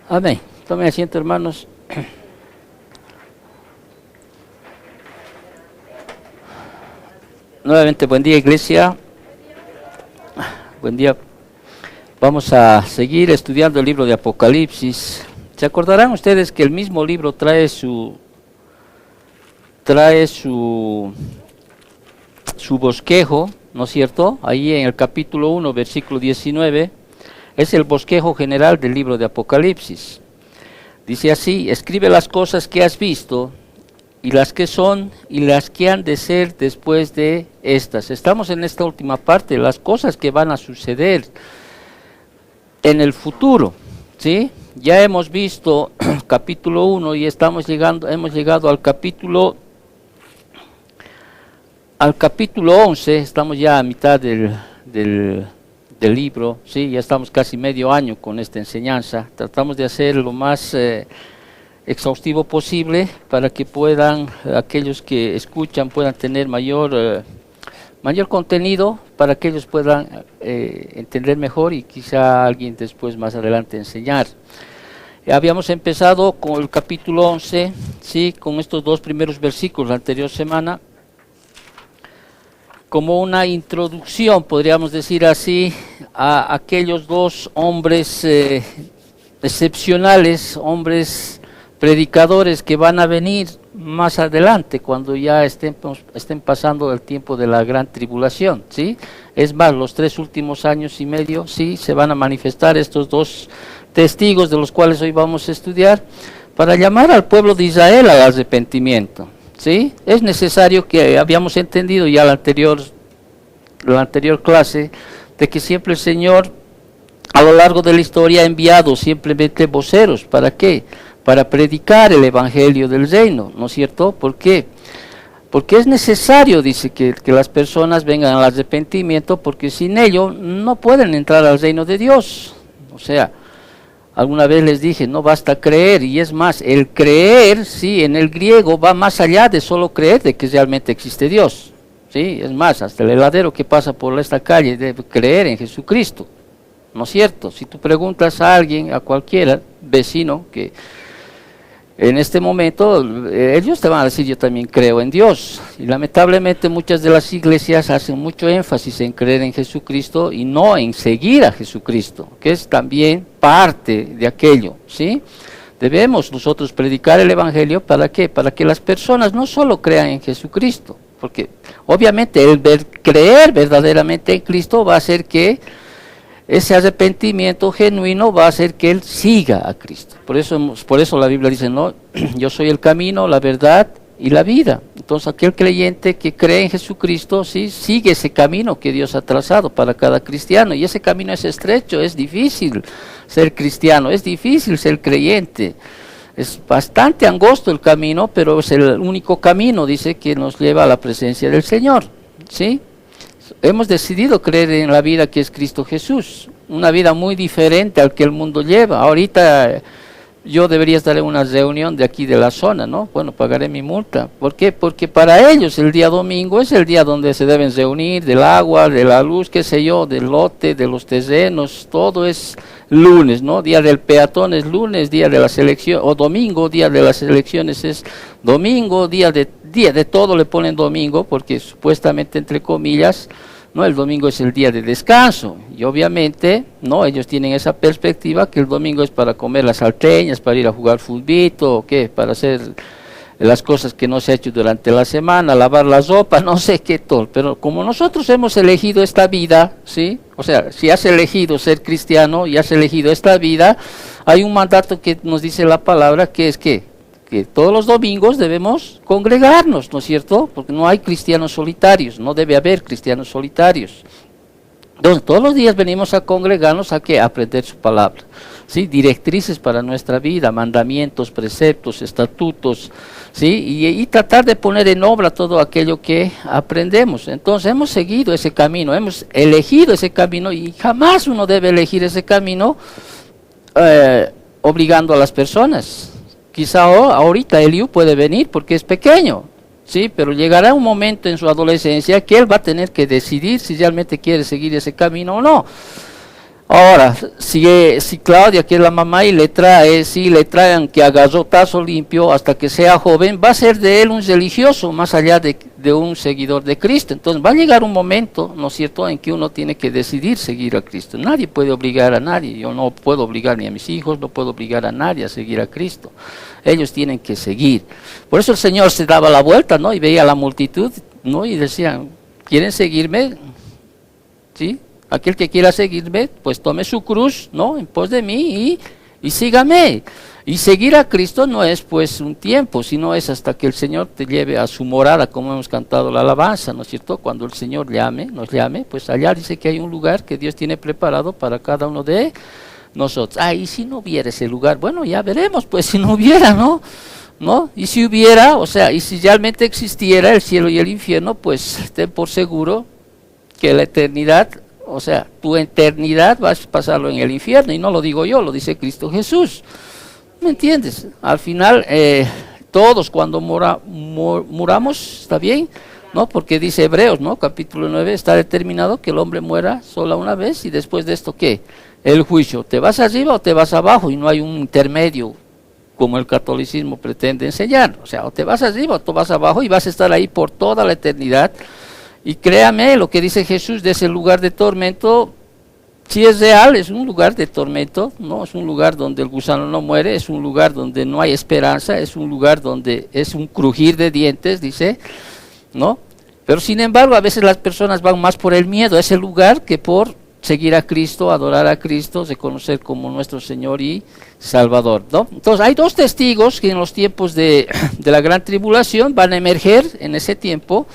Amén. Tomen asiento, hermanos. Nuevamente, buen día, iglesia. Buen día. Vamos a seguir estudiando el libro de Apocalipsis. ¿Se acordarán ustedes que el mismo libro trae su bosquejo, ¿no es cierto? Ahí en el capítulo 1, versículo 19, es el bosquejo general del libro de Apocalipsis. Dice así: escribe las cosas que has visto, y las que son, y las que han de ser después de estas. Estamos en esta última parte, las cosas que van a suceder en el futuro, ¿sí? Ya hemos visto capítulo 1 y hemos llegado al capítulo 11, estamos ya a mitad del libro, ¿sí? Ya estamos casi medio año con esta enseñanza. Tratamos de hacer lo más exhaustivo posible para que aquellos que escuchan puedan tener mayor contenido, para que ellos puedan entender mejor y quizá alguien después más adelante enseñar. Habíamos empezado con el capítulo 11, ¿sí? Con estos dos primeros versículos la anterior semana, como una introducción, podríamos decir así, a aquellos dos hombres excepcionales, hombres predicadores que van a venir más adelante, cuando ya estén pasando el tiempo de la gran tribulación, ¿sí? Es más, los 3 últimos años y medio, sí, se van a manifestar estos dos testigos, de los cuales hoy vamos a estudiar, para llamar al pueblo de Israel al arrepentimiento. ¿Sí? Es necesario, que habíamos entendido ya la anterior clase, de que siempre el Señor a lo largo de la historia ha enviado simplemente voceros. ¿Para qué? Para predicar el evangelio del reino, ¿no es cierto? ¿Por qué? Porque es necesario, dice, que las personas vengan al arrepentimiento, porque sin ello no pueden entrar al reino de Dios. O sea, alguna vez les dije, no basta creer, y es más, el creer, sí, en el griego va más allá de solo creer de que realmente existe Dios, sí, es más, hasta el heladero que pasa por esta calle debe creer en Jesucristo, ¿no es cierto? Si tú preguntas a alguien, a cualquiera vecino, que en este momento, ellos te van a decir, yo también creo en Dios. Y lamentablemente muchas de las iglesias hacen mucho énfasis en creer en Jesucristo y no en seguir a Jesucristo, que es también parte de aquello, ¿sí? Debemos nosotros predicar el evangelio, ¿para qué? Para que las personas no solo crean en Jesucristo, porque obviamente creer verdaderamente en Cristo va a hacer que ese arrepentimiento genuino va a hacer que él siga a Cristo. Por eso la Biblia dice, no, yo soy el camino, la verdad y la vida. Entonces aquel creyente que cree en Jesucristo, sí, sigue ese camino que Dios ha trazado para cada cristiano. Y ese camino es estrecho, es difícil ser cristiano, es difícil ser creyente. Es bastante angosto el camino, pero es el único camino, dice, que nos lleva a la presencia del Señor, ¿sí? Hemos decidido creer en la vida que es Cristo Jesús, una vida muy diferente al que el mundo lleva. Ahorita yo debería estar en una reunión de aquí de la zona, ¿no? Bueno, pagaré mi multa. ¿Por qué? Porque para ellos el día domingo es el día donde se deben reunir, del agua, de la luz, qué sé yo, del lote, de los terrenos, todo es lunes, ¿no? Día del peatón es lunes, día de las elecciones, o domingo, día de las elecciones es domingo, día de todo le ponen domingo, porque supuestamente, entre comillas, no, el domingo es el día de descanso, y obviamente, no, ellos tienen esa perspectiva que el domingo es para comer las salteñas, para ir a jugar fulbito, ¿qué? Para hacer las cosas que no se ha hecho durante la semana, lavar la ropa, no sé qué todo. Pero como nosotros hemos elegido esta vida, ¿sí? O sea, si has elegido ser cristiano y has elegido esta vida, hay un mandato que nos dice la palabra, que es que todos los domingos debemos congregarnos, ¿no es cierto? Porque no hay cristianos solitarios, no debe haber cristianos solitarios. Entonces, todos los días venimos a congregarnos a aprender su palabra, ¿sí? Directrices para nuestra vida, mandamientos, preceptos, estatutos, ¿sí? Y tratar de poner en obra todo aquello que aprendemos. Entonces, hemos seguido ese camino, hemos elegido ese camino, y jamás uno debe elegir ese camino obligando a las personas. Quizá ahorita Eliú puede venir porque es pequeño, sí, pero llegará un momento en su adolescencia que él va a tener que decidir si realmente quiere seguir ese camino o no. Ahora, si Claudia, que es la mamá, y le trae, si le traen que agarró tazo limpio hasta que sea joven, va a ser de él un religioso, más allá de un seguidor de Cristo. Entonces va a llegar un momento, ¿no es cierto?, en que uno tiene que decidir seguir a Cristo. Nadie puede obligar a nadie, yo no puedo obligar ni a mis hijos, no puedo obligar a nadie a seguir a Cristo. Ellos tienen que seguir. Por eso el Señor se daba la vuelta, ¿no?, y veía a la multitud, ¿no?, y decía, ¿quieren seguirme? ¿Sí? Aquel que quiera seguirme, pues tome su cruz, ¿no?, en pos de mí y sígame. Y seguir a Cristo no es pues un tiempo, sino es hasta que el Señor te lleve a su morada, como hemos cantado la alabanza, ¿no es cierto? Cuando el Señor nos llame, pues allá dice que hay un lugar que Dios tiene preparado para cada uno de nosotros. Y si no hubiera ese lugar, bueno, ya veremos, pues si no hubiera, ¿no? Y si hubiera, o sea, y si realmente existiera el cielo y el infierno, pues ten por seguro que la eternidad, o sea, tu eternidad vas a pasarlo en el infierno, y no lo digo yo, lo dice Cristo Jesús. ¿Me entiendes? Al final, todos cuando muramos, ¿está bien? ¿No? Porque dice Hebreos, ¿no?, capítulo 9, está determinado que el hombre muera sola una vez, y después de esto, ¿qué? El juicio. ¿Te vas arriba o te vas abajo? Y no hay un intermedio, como el catolicismo pretende enseñar. O sea, o te vas arriba o te vas abajo, y vas a estar ahí por toda la eternidad. Y créame, lo que dice Jesús de ese lugar de tormento, si es real, es un lugar de tormento, ¿no? Es un lugar donde el gusano no muere, es un lugar donde no hay esperanza, es un lugar donde es un crujir de dientes, dice, ¿no? Pero sin embargo, a veces las personas van más por el miedo a ese lugar que por seguir a Cristo, adorar a Cristo, reconocer como nuestro Señor y Salvador, ¿no? Entonces, hay dos testigos que en los tiempos de la gran tribulación van a emerger en ese tiempo.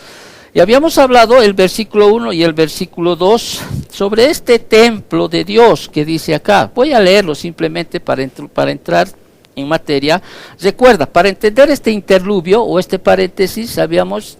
Y habíamos hablado el versículo 1 y el versículo 2 sobre este templo de Dios que dice acá. Voy a leerlo simplemente para entrar en materia. Recuerda, para entender este interluvio o este paréntesis, habíamos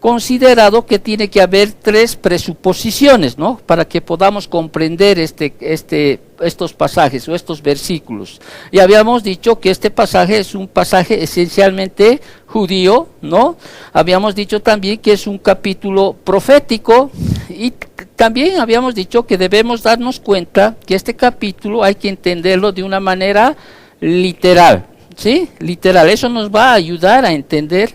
considerado que tiene que haber tres presuposiciones, ¿no?, para que podamos comprender estos pasajes o estos versículos. Y habíamos dicho que este pasaje es un pasaje esencialmente judío, ¿no? Habíamos dicho también que es un capítulo profético, y también habíamos dicho que debemos darnos cuenta que este capítulo hay que entenderlo de una manera literal, ¿sí? Literal. Eso nos va a ayudar a entender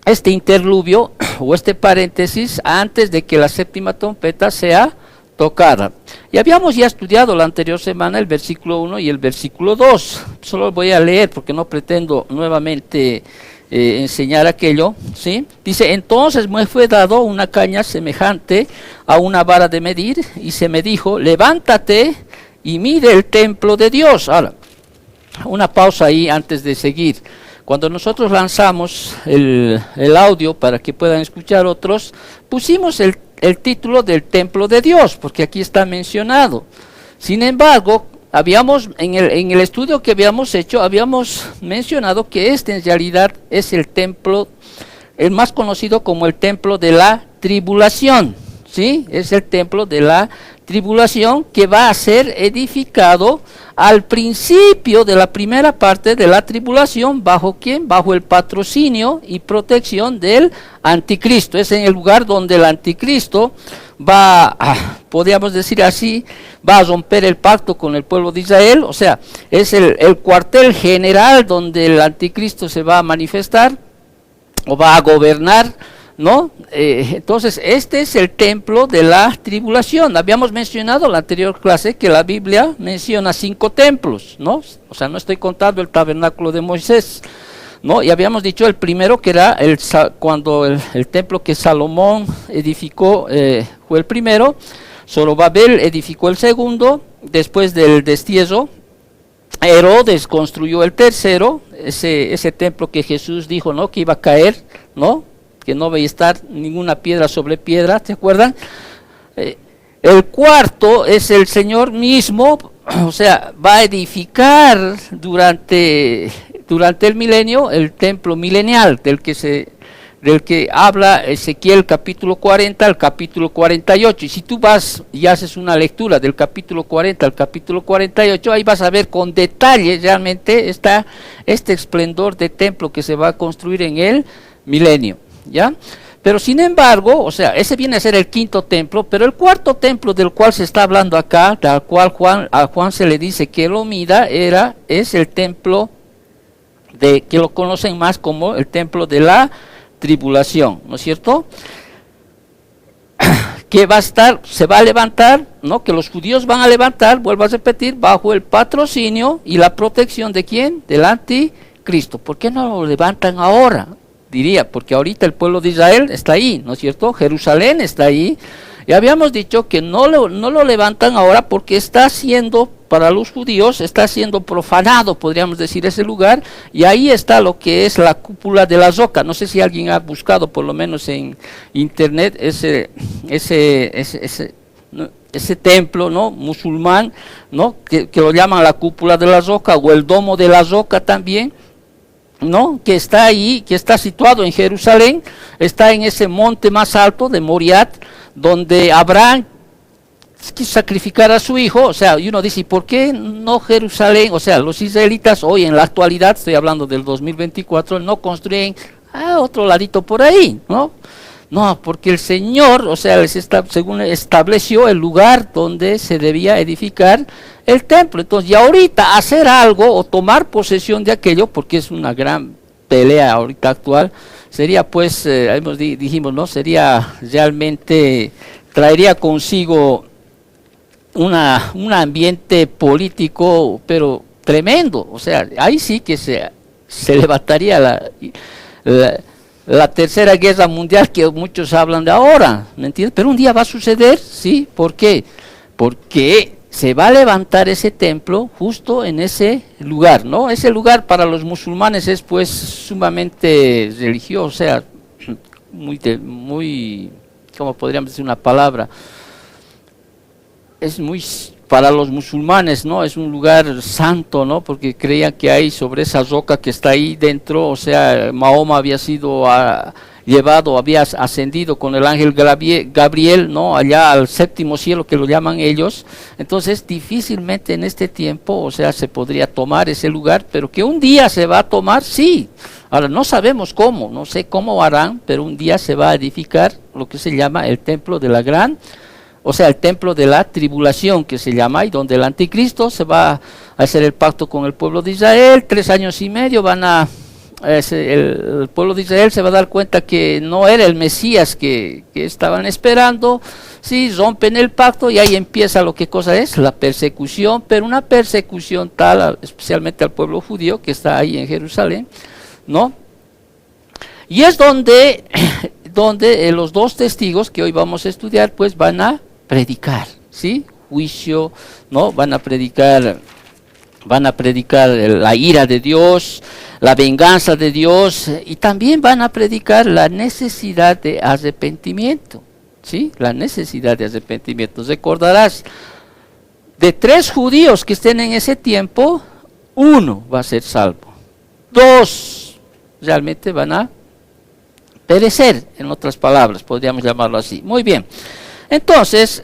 este interluvio o este paréntesis antes de que la séptima trompeta sea tocada. Y habíamos ya estudiado la anterior semana el versículo 1 y el versículo 2. Solo voy a leer porque no pretendo nuevamente enseñar aquello, ¿sí? Dice, entonces me fue dado una caña semejante a una vara de medir, y se me dijo, levántate y mide el templo de Dios. Ahora, una pausa ahí antes de seguir. Cuando nosotros lanzamos el audio para que puedan escuchar otros, pusimos el título del templo de Dios, porque aquí está mencionado. Sin embargo, en el estudio que habíamos hecho, habíamos mencionado que este en realidad es el templo, el más conocido como el templo de la tribulación, ¿sí? Es el templo de la tribulación que va a ser edificado al principio de la primera parte de la tribulación. ¿Bajo quién? Bajo el patrocinio y protección del anticristo. Es en el lugar donde el anticristo va, podríamos decir así, va a romper el pacto con el pueblo de Israel. O sea, es el cuartel general donde el anticristo se va a manifestar o va a gobernar, ¿no? Entonces, este es el templo de la tribulación. Habíamos mencionado en la anterior clase que la Biblia menciona 5 templos, ¿no? O sea, no estoy contando el tabernáculo de Moisés, ¿no? Y habíamos dicho el primero, que era cuando el templo que Salomón edificó fue el primero. Zorobabel edificó el segundo. Después del destierro, Herodes construyó el tercero, ese templo que Jesús dijo, ¿no?, que iba a caer, ¿no?, que no va a estar ninguna piedra sobre piedra, ¿se acuerdan? El cuarto es el Señor mismo, o sea, va a edificar durante el milenio el templo milenial, del que habla Ezequiel capítulo 40 al capítulo 48. Y si tú vas y haces una lectura del capítulo 40 al capítulo 48, ahí vas a ver con detalle realmente este esplendor de templo que se va a construir en el milenio, ¿ya? Pero sin embargo, o sea, ese viene a ser el quinto templo, pero el cuarto templo del cual se está hablando acá, del cual a Juan se le dice que lo mida, es el templo que lo conocen más como el templo de la tribulación, ¿no es cierto? Que se va a levantar, ¿no? Que los judíos van a levantar, vuelvo a repetir, bajo el patrocinio y la protección de ¿quién? Del anticristo. ¿Por qué no lo levantan ahora? Diría, porque ahorita el pueblo de Israel está ahí, ¿no es cierto? Jerusalén está ahí. Y habíamos dicho que no lo levantan ahora porque está siendo, para los judíos, está siendo profanado, podríamos decir, ese lugar. Y ahí está lo que es la cúpula de la roca. No sé si alguien ha buscado, por lo menos en internet, ese templo, ¿no? Musulmán, ¿no? Que lo llaman la cúpula de la roca o el domo de la roca también, ¿no? Que está ahí, que está situado en Jerusalén, está en ese monte más alto de Moriat, donde Abraham quiso sacrificar a su hijo. O sea, y uno dice, ¿por qué no Jerusalén? O sea, los israelitas hoy en la actualidad, estoy hablando del 2024, no construyen otro ladito por ahí, ¿no? No, porque el Señor, o sea, según estableció el lugar donde se debía edificar el templo. Entonces, y ahorita hacer algo o tomar posesión de aquello, porque es una gran pelea ahorita actual, sería pues, dijimos, ¿no? Sería realmente, traería consigo un ambiente político, pero tremendo. O sea, ahí sí que se levantaría la tercera guerra mundial que muchos hablan de ahora, ¿me entiendes? Pero un día va a suceder, ¿sí? ¿Por qué? Porque se va a levantar ese templo justo en ese lugar, ¿no? Ese lugar para los musulmanes es pues sumamente religioso, o sea, muy, ¿cómo podríamos decir una palabra? Es muy, para los musulmanes, ¿no? Es un lugar santo, ¿no? Porque creían que ahí sobre esa roca que está ahí dentro, o sea, Mahoma había sido había ascendido con el ángel Gabriel, ¿no? Allá al séptimo cielo, que lo llaman ellos. Entonces, difícilmente en este tiempo, o sea, se podría tomar ese lugar, pero que un día se va a tomar, sí. Ahora, no sabemos cómo, no sé cómo harán, pero un día se va a edificar lo que se llama el templo de la o sea, el templo de la tribulación, que se llama, y donde el anticristo se va a hacer el pacto con el pueblo de Israel. 3 años y medio el pueblo de Israel se va a dar cuenta que no era el Mesías que estaban esperando. Sí, rompen el pacto y ahí empieza lo que cosa es la persecución, pero una persecución tal, especialmente al pueblo judío que está ahí en Jerusalén, ¿no? Y es donde los dos testigos que hoy vamos a estudiar pues van a predicar, ¿sí? Juicio, ¿no? Van a predicar la ira de Dios, la venganza de Dios, y también van a predicar la necesidad de arrepentimiento, ¿sí? La necesidad de arrepentimiento. Recordarás, de 3 judíos que estén en ese tiempo, 1 va a ser salvo, 2 realmente van a perecer, en otras palabras, podríamos llamarlo así. Muy bien. Entonces,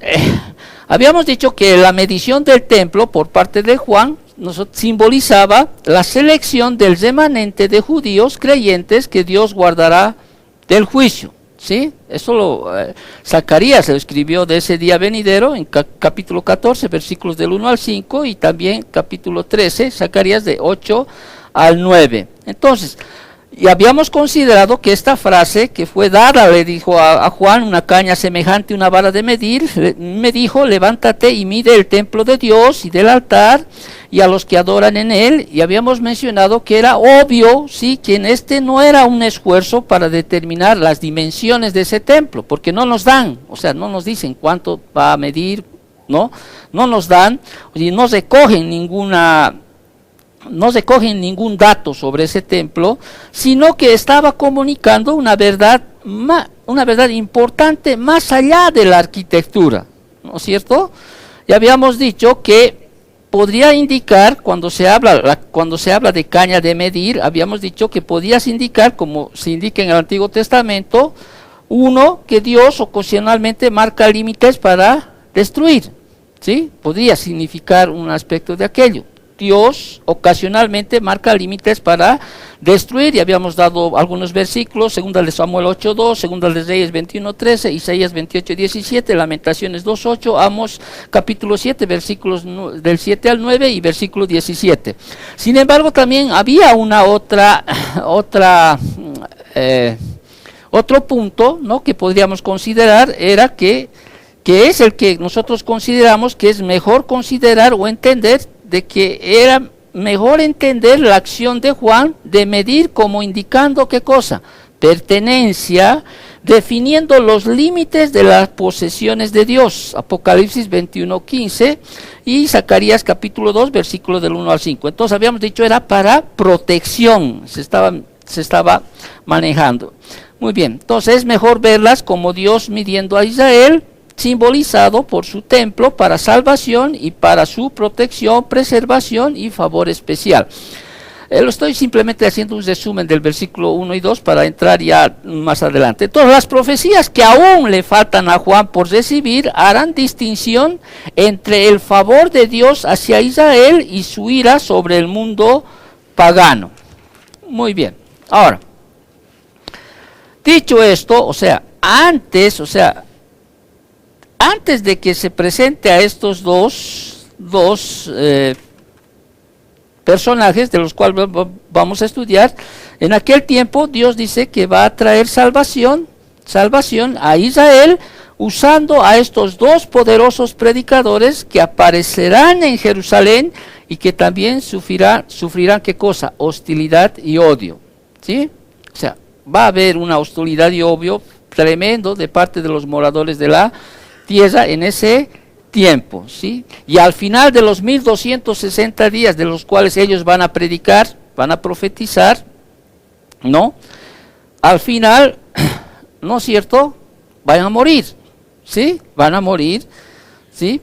habíamos dicho que la medición del templo por parte de Juan simbolizaba la selección del remanente de judíos creyentes que Dios guardará del juicio, ¿sí? Eso Zacarías lo escribió de ese día venidero en capítulo 14, versículos del 1 al 5, y también capítulo 13, Zacarías de 8 al 9. Entonces, y habíamos considerado que esta frase que fue dada, le dijo a Juan, una caña semejante a una vara de medir, me dijo, levántate y mide el templo de Dios y del altar y a los que adoran en él. Y habíamos mencionado que era obvio, sí, que en este no era un esfuerzo para determinar las dimensiones de ese templo, porque no nos dan, o sea, no nos dicen cuánto va a medir, no nos dan, y no recogen ningún dato sobre ese templo, sino que estaba comunicando una verdad importante más allá de la arquitectura, ¿no es cierto? Ya habíamos dicho que podría indicar, cuando se habla de caña de medir, habíamos dicho que podía indicar, como se indica en el Antiguo Testamento, que Dios ocasionalmente marca límites para destruir, ¿sí? Podría significar un aspecto de aquello. Dios ocasionalmente marca límites para destruir, y habíamos dado algunos versículos: segunda de Samuel 8:2, segunda de Reyes 21:13, Isaías 28:17, Lamentaciones 2:8, Amos capítulo 7, versículos del 7 al 9 y versículo 17. Sin embargo, también había otro punto, ¿no?, que podríamos considerar, era que es el que nosotros consideramos que es mejor considerar o entender, de que era mejor entender la acción de Juan de medir como indicando ¿qué cosa? Pertenencia, definiendo los límites de las posesiones de Dios, Apocalipsis 21:15 y Zacarías capítulo 2, versículos del 1 al 5. Entonces habíamos dicho era para protección, se estaba manejando. Muy bien, entonces es mejor verlas como Dios midiendo a Israel, simbolizado por su templo para salvación y para su protección, preservación y favor especial. Lo estoy simplemente haciendo un resumen del versículo 1 y 2 para entrar ya más adelante. Entonces, las profecías que aún le faltan a Juan por recibir harán distinción entre el favor de Dios hacia Israel y su ira sobre el mundo pagano. Muy bien, ahora, dicho esto, antes de que se presente a estos dos personajes de los cuales vamos a estudiar, en aquel tiempo Dios dice que va a traer salvación a Israel, usando a estos dos poderosos predicadores que aparecerán en Jerusalén y que también sufrirán ¿qué cosa? Hostilidad y odio, ¿sí? O sea, va a haber una hostilidad y odio tremendo de parte de los moradores de la tierra en ese tiempo, ¿sí? Y al final de los 1260 días de los cuales ellos van a predicar, van a profetizar, ¿no? Al final, ¿no es cierto?, van a morir, ¿sí? Van a morir, ¿sí?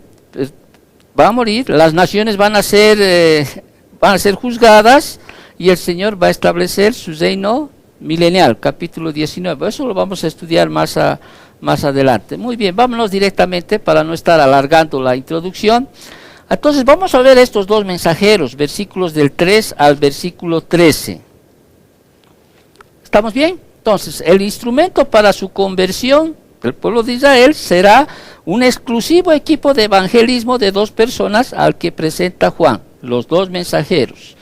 Van a morir, las naciones van a ser juzgadas y el Señor va a establecer su reino milenial, capítulo 19. Eso lo vamos a estudiar más adelante. Muy bien, vámonos directamente para no estar alargando la introducción. Entonces vamos a ver estos dos mensajeros, versículos del 3 al versículo 13. ¿Estamos bien? Entonces, el instrumento para su conversión del pueblo de Israel será un exclusivo equipo de evangelismo de dos personas al que presenta Juan, los dos mensajeros.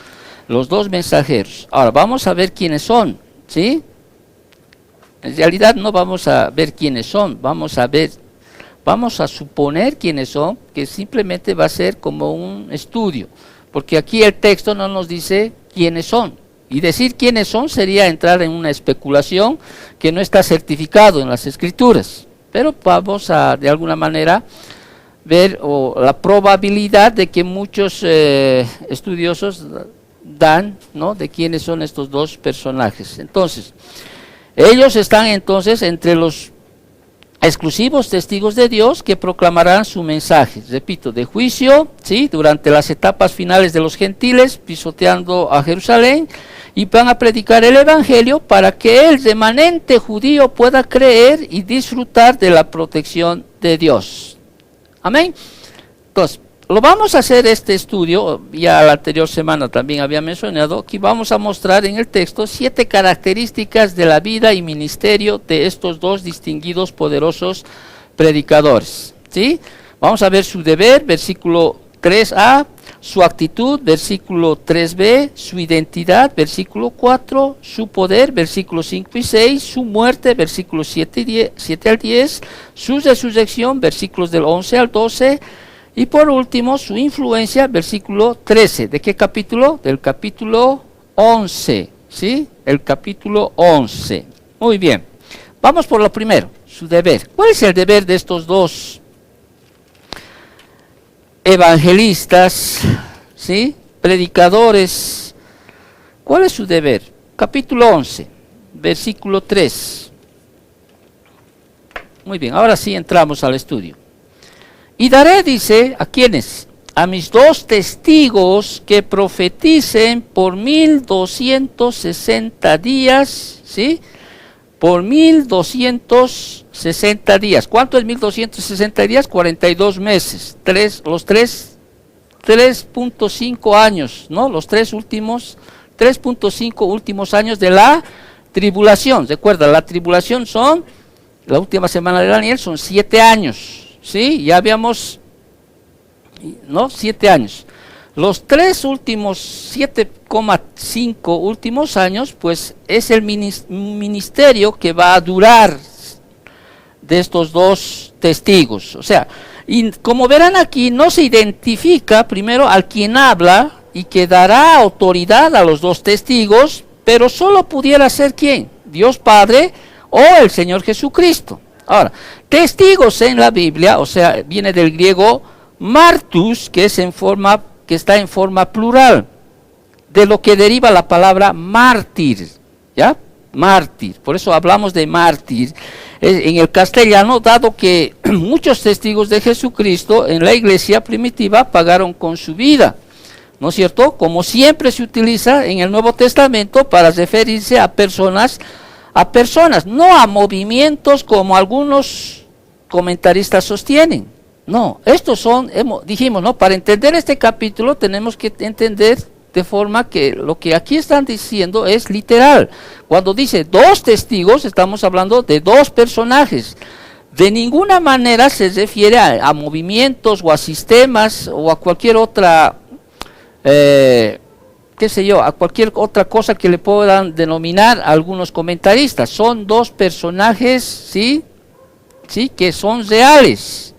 Ahora vamos a ver quiénes son, ¿sí? En realidad no vamos a ver quiénes son, vamos a suponer quiénes son, que simplemente va a ser como un estudio, porque aquí el texto no nos dice quiénes son, y decir quiénes son sería entrar en una especulación que no está certificado en las Escrituras, pero vamos a de alguna manera ver la probabilidad de que muchos estudiosos dan, ¿no?, de quiénes son estos dos personajes. Entonces, ellos están entonces entre los exclusivos testigos de Dios que proclamarán su mensaje, repito, de juicio, ¿sí?, durante las etapas finales de los gentiles, pisoteando a Jerusalén, y van a predicar el evangelio para que el remanente judío pueda creer y disfrutar de la protección de Dios. Amén. Entonces, lo vamos a hacer este estudio, ya la anterior semana también había mencionado, que vamos a mostrar en el texto 7 características de la vida y ministerio de estos dos distinguidos, poderosos predicadores, ¿sí? Vamos a ver su deber, versículo 3a, su actitud, versículo 3b, su identidad, versículo 4, su poder, versículos 5 y 6, su muerte, versículos 7 al 10, su resurrección, versículos del 11 al 12, y por último, su influencia, versículo 13. ¿De qué capítulo? Del capítulo 11, ¿sí? El capítulo 11. Muy bien. Vamos por lo primero, su deber. ¿Cuál es el deber de estos dos evangelistas, ¿sí?, predicadores? ¿Cuál es su deber? Capítulo 11, versículo 3. Muy bien, ahora sí entramos al estudio. Y daré, dice, ¿a quiénes? A mis dos testigos que profeticen por 1260 días, ¿sí? Por 1260 días. ¿Cuánto es 1260 días? 42 meses. Los tres 3.5 años, ¿no? Los 3.5 últimos años de la tribulación. Recuerda, la tribulación son, la última semana de Daniel son 7 años, ¿sí? Ya habíamos, ¿no? 7 años. Los 7.5 últimos años, pues es el ministerio que va a durar de estos dos testigos. O sea, y como verán aquí, no se identifica primero al quien habla y que dará autoridad a los dos testigos, pero solo pudiera ser ¿quién? Dios Padre o el Señor Jesucristo. Ahora, testigos en la Biblia, o sea, viene del griego martus, que está en forma plural, de lo que deriva la palabra mártir, ¿ya? Mártir, por eso hablamos de mártir en el castellano, dado que muchos testigos de Jesucristo en la iglesia primitiva pagaron con su vida, ¿no es cierto? Como siempre se utiliza en el Nuevo Testamento para referirse a personas, no a movimientos como algunos comentaristas sostienen. No, estos son, dijimos, ¿no? Para entender este capítulo tenemos que entender de forma que lo que aquí están diciendo es literal. Cuando dice dos testigos, estamos hablando de dos personajes. De ninguna manera se refiere a movimientos o a sistemas o a cualquier otra, a cualquier otra cosa que le puedan denominar a algunos comentaristas. Son dos personajes, ¿sí? ¿Sí? Que son reales.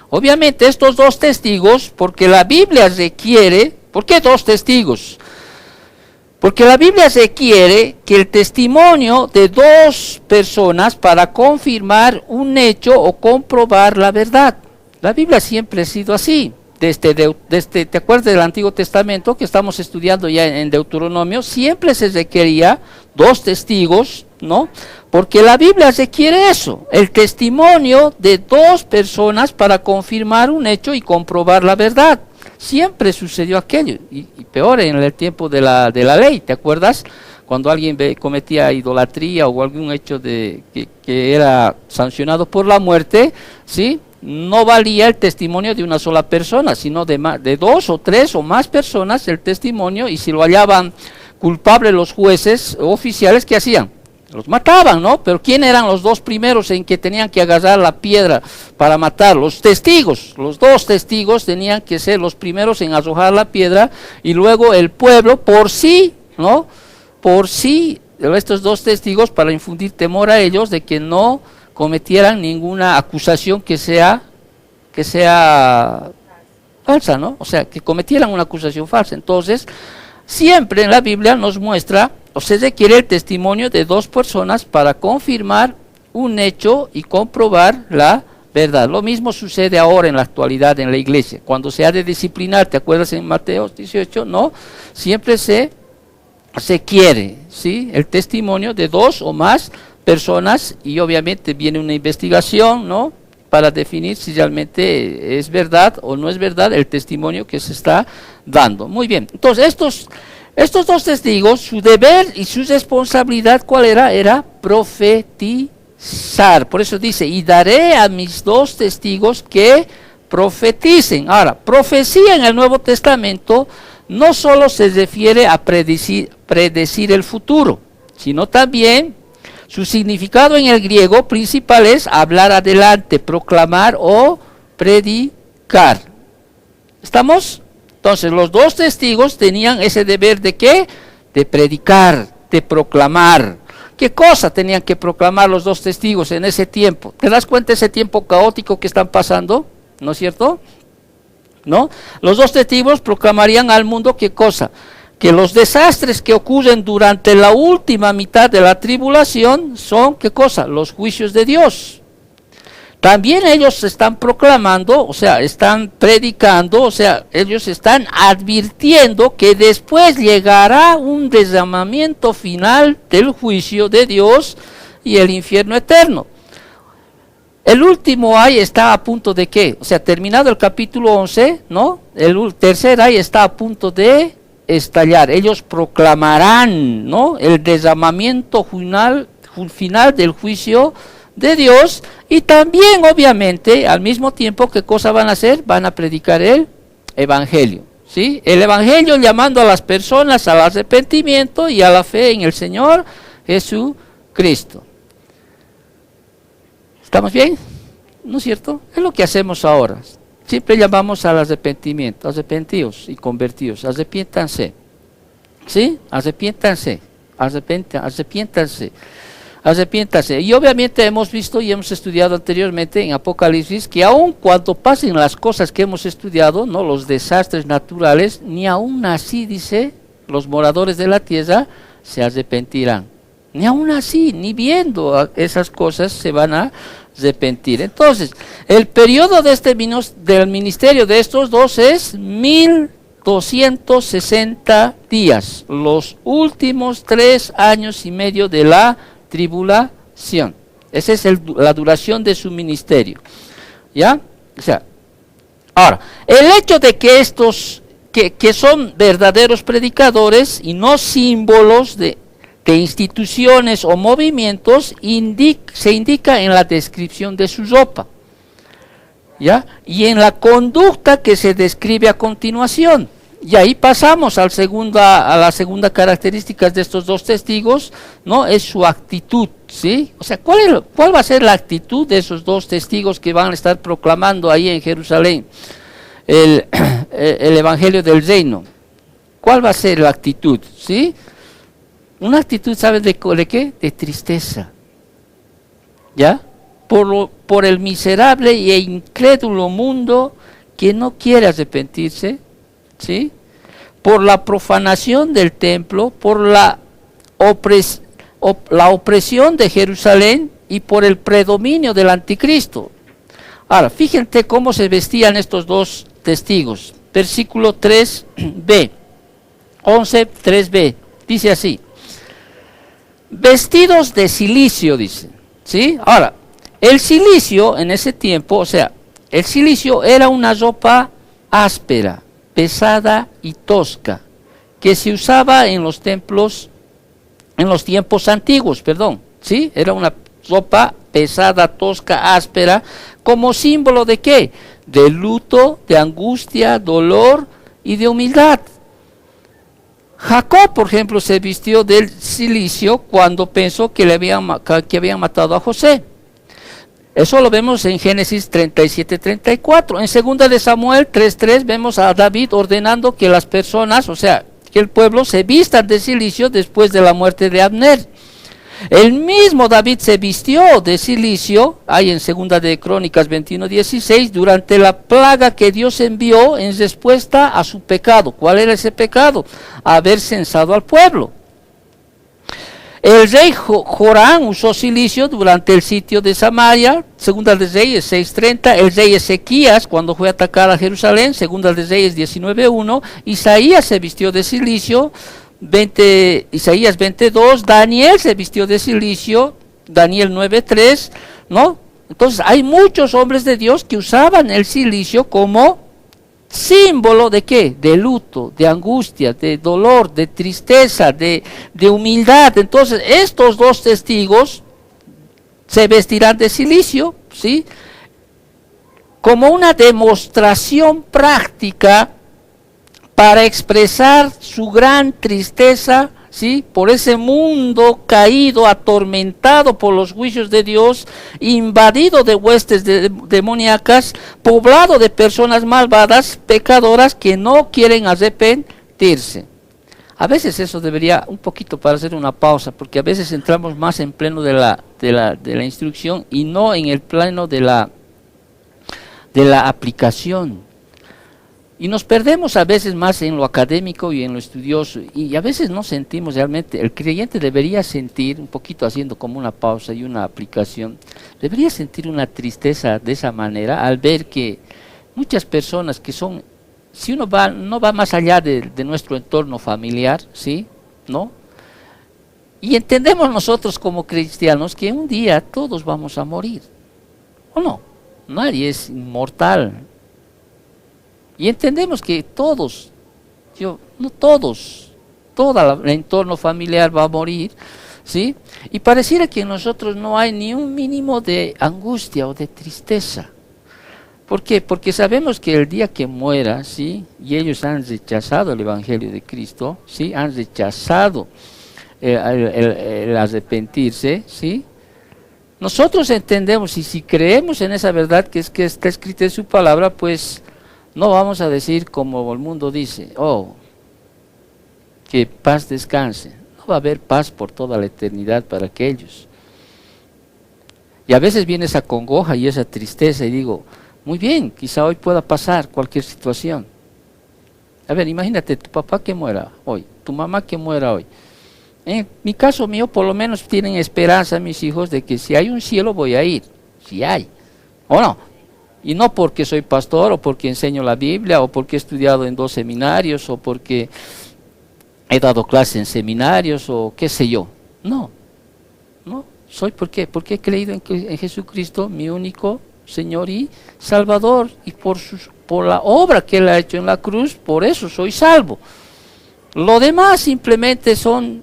Obviamente estos dos testigos, porque la Biblia requiere, ¿por qué dos testigos? Porque la Biblia requiere que el testimonio de dos personas para confirmar un hecho o comprobar la verdad. La Biblia siempre ha sido así. ¿Te acuerdas del Antiguo Testamento que estamos estudiando ya en Deuteronomio? Siempre se requería dos testigos, ¿no? Porque la Biblia requiere eso, el testimonio de dos personas para confirmar un hecho y comprobar la verdad. Siempre sucedió aquello, y peor en el tiempo de la ley, ¿te acuerdas? Cuando alguien cometía idolatría o algún hecho que era sancionado por la muerte, ¿sí? No valía el testimonio de una sola persona, sino de dos o tres o más personas el testimonio, y si lo hallaban culpable los jueces oficiales, ¿qué hacían? Los mataban, ¿no? Pero ¿quién eran los dos primeros en que tenían que agarrar la piedra para matar? Los testigos. Los dos testigos tenían que ser los primeros en arrojar la piedra, y luego el pueblo por sí, ¿no? Por sí, estos dos testigos, para infundir temor a ellos de que no cometieran ninguna acusación que sea falsa, ¿no? O sea, que cometieran una acusación falsa. Entonces, siempre en la Biblia nos muestra, o se requiere el testimonio de dos personas para confirmar un hecho y comprobar la verdad. Lo mismo sucede ahora en la actualidad en la iglesia. Cuando se ha de disciplinar, ¿te acuerdas en Mateo 18? No, siempre se quiere, ¿sí? El testimonio de dos o más personas, y obviamente viene una investigación, ¿no? Para definir si realmente es verdad o no es verdad el testimonio que se está dando. Muy bien, entonces estos dos testigos, su deber y su responsabilidad, ¿cuál era? Era profetizar. Por eso dice, y daré a mis dos testigos que profeticen. Ahora, profecía en el Nuevo Testamento no solo se refiere a predecir el futuro, sino también su significado en el griego principal es hablar adelante, proclamar o predicar. ¿Estamos? Entonces los dos testigos tenían ese deber de ¿qué? De predicar, de proclamar. ¿Qué cosa tenían que proclamar los dos testigos en ese tiempo? ¿Te das cuenta de ese tiempo caótico que están pasando? ¿No es cierto? ¿No? Los dos testigos proclamarían al mundo ¿qué cosa? Que los desastres que ocurren durante la última mitad de la tribulación son, ¿qué cosa? Los juicios de Dios. También ellos están proclamando, o sea, están predicando, o sea, ellos están advirtiendo que después llegará un derramamiento final del juicio de Dios y el infierno eterno. El último ay está a punto de ¿qué? O sea, terminado el capítulo 11, ¿no? El tercer ay está a punto de estallar. Ellos proclamarán, ¿no? El derramamiento final del juicio de Dios, y también obviamente al mismo tiempo ¿qué cosa van a hacer? Van a predicar el evangelio, ¿sí? El evangelio llamando a las personas al arrepentimiento y a la fe en el Señor Jesucristo. ¿Estamos bien? ¿No es cierto? Es lo que hacemos ahora. Siempre llamamos al arrepentimiento. Arrepentíos y convertíos. Arrepiéntanse. ¿Sí? Arrepiéntanse. Arrepiéntanse. Arrepiéntanse. Y obviamente hemos visto y hemos estudiado anteriormente en Apocalipsis que aun cuando pasen las cosas que hemos estudiado, no, los desastres naturales, ni aún así, dice, los moradores de la tierra se arrepentirán. Ni aún así, ni viendo esas cosas se van a arrepentir. Entonces, el periodo de del ministerio de estos dos es 1260 días, los últimos 3 años y medio de la tribulación. Esa es la duración de su ministerio. ¿Ya? O sea, ahora, el hecho de que estos, que son verdaderos predicadores y no símbolos de instituciones o movimientos, se indica en la descripción de su ropa, ¿ya? Y en la conducta que se describe a continuación. Y ahí pasamos a la segunda característica de estos dos testigos, ¿no? Es su actitud, ¿sí? O sea, ¿cuál va a ser la actitud de esos dos testigos que van a estar proclamando ahí en Jerusalén el evangelio del reino? ¿Cuál va a ser la actitud, sí? Una actitud, ¿sabes de qué? De tristeza, ¿ya? Por el miserable e incrédulo mundo que no quiere arrepentirse, ¿sí? Por la profanación del templo, por la opresión de Jerusalén y por el predominio del anticristo. Ahora, fíjense cómo se vestían estos dos testigos. Versículo 3b, 11, 3b, dice así. Vestidos de cilicio, dice, ¿sí? Ahora, el cilicio en ese tiempo, o sea, el cilicio era una ropa áspera, pesada y tosca, que se usaba en los tiempos antiguos, ¿sí? Era una ropa pesada, tosca, áspera, como símbolo ¿de qué? De luto, de angustia, dolor y de humildad. Jacob, por ejemplo, se vistió del cilicio cuando pensó que habían matado a José. Eso lo vemos en Génesis 37-34. En 2 de Samuel 3:3 vemos a David ordenando que las personas, o sea, que el pueblo se vistan de cilicio después de la muerte de Abner. El mismo David se vistió de cilicio, ahí en 2 de Crónicas 21:16, durante la plaga que Dios envió en respuesta a su pecado. ¿Cuál era ese pecado? Haber censado al pueblo. El rey Joram usó cilicio durante el sitio de Samaria, 2 de Reyes 6:30, el rey Ezequías cuando fue a atacar a Jerusalén, 2 de Reyes 19:1, Isaías se vistió de cilicio, Isaías 22, Daniel se vistió de cilicio, Daniel 9:3, ¿no? Entonces hay muchos hombres de Dios que usaban el cilicio como símbolo de qué, de luto, de angustia, de dolor, de tristeza, de humildad. Entonces estos dos testigos se vestirán de cilicio, ¿sí? Como una demostración práctica para expresar su gran tristeza, ¿sí? Por ese mundo caído, atormentado por los juicios de Dios, invadido de huestes demoníacas, poblado de personas malvadas, pecadoras que no quieren arrepentirse. A veces eso debería, un poquito para hacer una pausa, porque a veces entramos más en pleno de la instrucción y no en el plano de la aplicación. Y nos perdemos a veces más en lo académico y en lo estudioso, y a veces no sentimos realmente. El creyente debería sentir, un poquito haciendo como una pausa y una aplicación, debería sentir una tristeza de esa manera al ver que muchas personas que son, si uno no va más allá de nuestro entorno familiar, ¿sí? ¿No? Y entendemos nosotros como cristianos que un día todos vamos a morir, ¿o no? Nadie es inmortal. Y entendemos que todos, todo el entorno familiar va a morir, ¿sí? Y pareciera que en nosotros no hay ni un mínimo de angustia o de tristeza. ¿Por qué? Porque sabemos que el día que muera, ¿sí? Y ellos han rechazado el Evangelio de Cristo, ¿sí? Han rechazado el arrepentirse, ¿sí? Nosotros entendemos, y si creemos en esa verdad que está escrita en su palabra, pues no vamos a decir como el mundo dice, oh, que paz descanse. No va a haber paz por toda la eternidad para aquellos. Y a veces viene esa congoja y esa tristeza y digo, muy bien, quizá hoy pueda pasar cualquier situación. A ver, imagínate tu papá que muera hoy, tu mamá que muera hoy. En mi caso mío, por lo menos tienen esperanza mis hijos de que si hay un cielo voy a ir, si hay, o no. Y no porque soy pastor o porque enseño la Biblia o porque he estudiado en 2 seminarios o porque he dado clases en seminarios o qué sé yo. No, no, soy ¿por qué? Porque he creído en Jesucristo, mi único Señor y Salvador, y por la obra que Él ha hecho en la cruz, por eso soy salvo. Lo demás simplemente son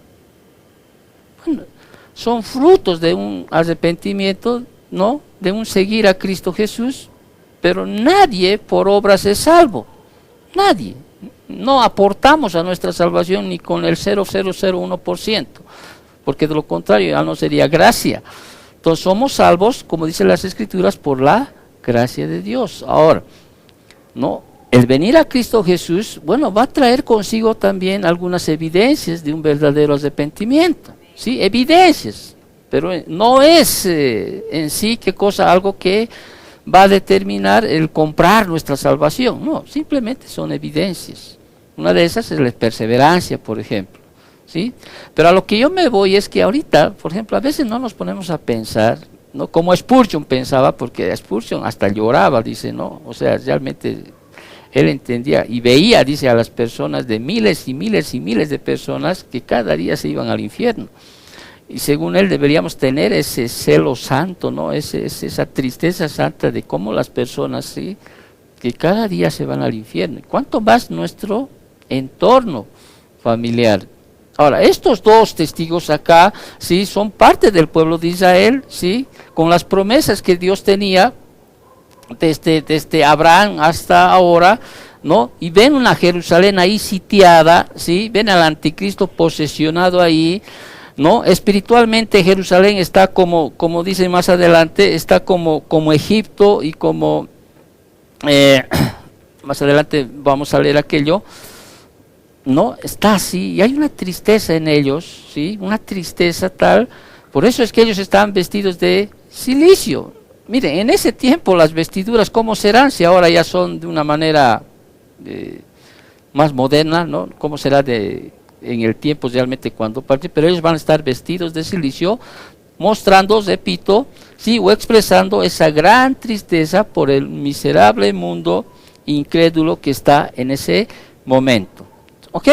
frutos de un arrepentimiento, ¿no? De un seguir a Cristo Jesús, pero nadie por obras es salvo. Nadie. No aportamos a nuestra salvación ni con el 0,001%, porque de lo contrario ya no sería gracia. Entonces somos salvos, como dicen las Escrituras, por la gracia de Dios. Ahora, ¿no? El venir a Cristo Jesús, bueno, va a traer consigo también algunas evidencias de un verdadero arrepentimiento. Sí, evidencias, pero no es en sí algo que va a determinar el comprar nuestra salvación. No, simplemente son evidencias. Una de esas es la perseverancia, por ejemplo. ¿Sí? Pero a lo que yo me voy es que ahorita, por ejemplo, a veces no nos ponemos a pensar, ¿no? Como Spurgeon pensaba, porque Spurgeon hasta lloraba, dice, ¿no? O sea, realmente él entendía y veía, dice, a las personas de miles y miles y miles de personas que cada día se iban al infierno. Y según él deberíamos tener ese celo santo, ¿no? Esa tristeza santa de cómo las personas, ¿sí? Que cada día se van al infierno. ¿Cuánto más nuestro entorno familiar? Ahora, estos 2 testigos acá, ¿sí? Son parte del pueblo de Israel, ¿sí? Con las promesas que Dios tenía desde Abraham hasta ahora, ¿no? Y ven una Jerusalén ahí sitiada, ¿sí? Ven al anticristo posesionado ahí, ¿no? Espiritualmente Jerusalén está como dice más adelante, está como Egipto y como más adelante vamos a leer aquello, ¿no? Está así, y hay una tristeza en ellos, ¿sí? Una tristeza tal, por eso es que ellos estaban vestidos de silicio. Miren, en ese tiempo las vestiduras, ¿cómo serán? Si ahora ya son de una manera más moderna, ¿no? ¿Cómo será en el tiempo realmente cuando parte? Pero ellos van a estar vestidos de silicio, mostrando, repito, ¿sí? O expresando esa gran tristeza por el miserable mundo incrédulo que está en ese momento. ¿Ok?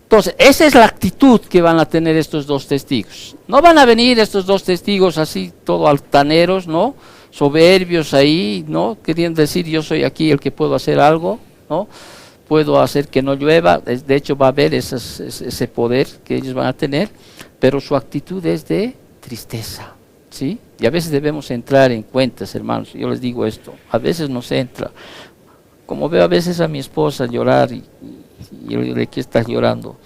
Entonces, esa es la actitud que van a tener estos 2 testigos. No van a venir estos 2 testigos así, todo altaneros, ¿no? Soberbios ahí, ¿no? Queriendo decir, yo soy aquí el que puedo hacer algo, ¿no? Puedo hacer que no llueva. De hecho, va a haber ese poder que ellos van a tener, pero su actitud es de tristeza, ¿sí? Y a veces debemos entrar en cuentas, hermanos. Yo les digo esto, a veces nos entra. Como veo a veces a mi esposa llorar y yo le digo, ¿de qué estás llorando?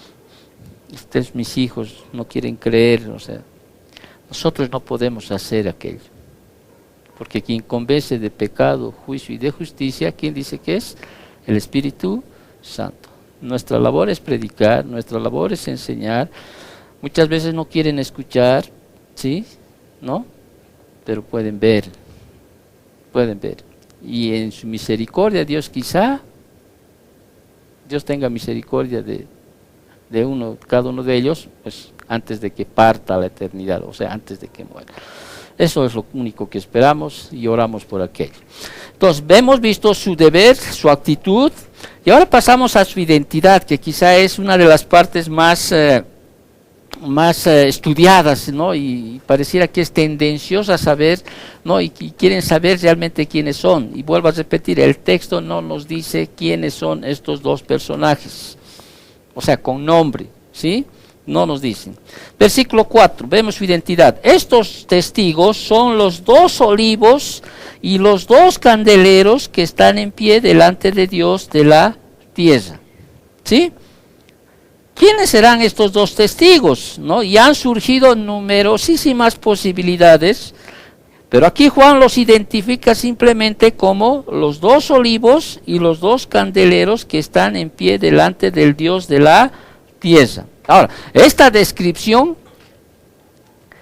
Ustedes, mis hijos, no quieren creer, o sea, nosotros no podemos hacer aquello. Porque quien convence de pecado, juicio y de justicia, ¿quién dice que es? El Espíritu Santo. Nuestra labor es predicar, nuestra labor es enseñar. Muchas veces no quieren escuchar, ¿sí? ¿No? Pero pueden ver. Y en su misericordia, Dios tenga misericordia de cada uno de ellos, pues antes de que parta a la eternidad, o sea, antes de que muera. Eso es lo único que esperamos y oramos por aquello. Entonces, hemos visto su deber, su actitud, y ahora pasamos a su identidad, que quizá es una de las partes más estudiadas, ¿no? Y pareciera que es tendenciosa a saber, ¿no? Y quieren saber realmente quiénes son. Y vuelvo a repetir, el texto no nos dice quiénes son estos 2 personajes, o sea, con nombre, ¿sí? No nos dicen. Versículo 4, vemos su identidad. Estos testigos son los 2 olivos y los 2 candeleros que están en pie delante de Dios de la tierra. ¿Sí? ¿Quiénes serán estos 2 testigos? ¿No? Y han surgido numerosísimas posibilidades, pero aquí Juan los identifica simplemente como los 2 olivos y los 2 candeleros que están en pie delante del Dios de la tierra. Ahora, esta descripción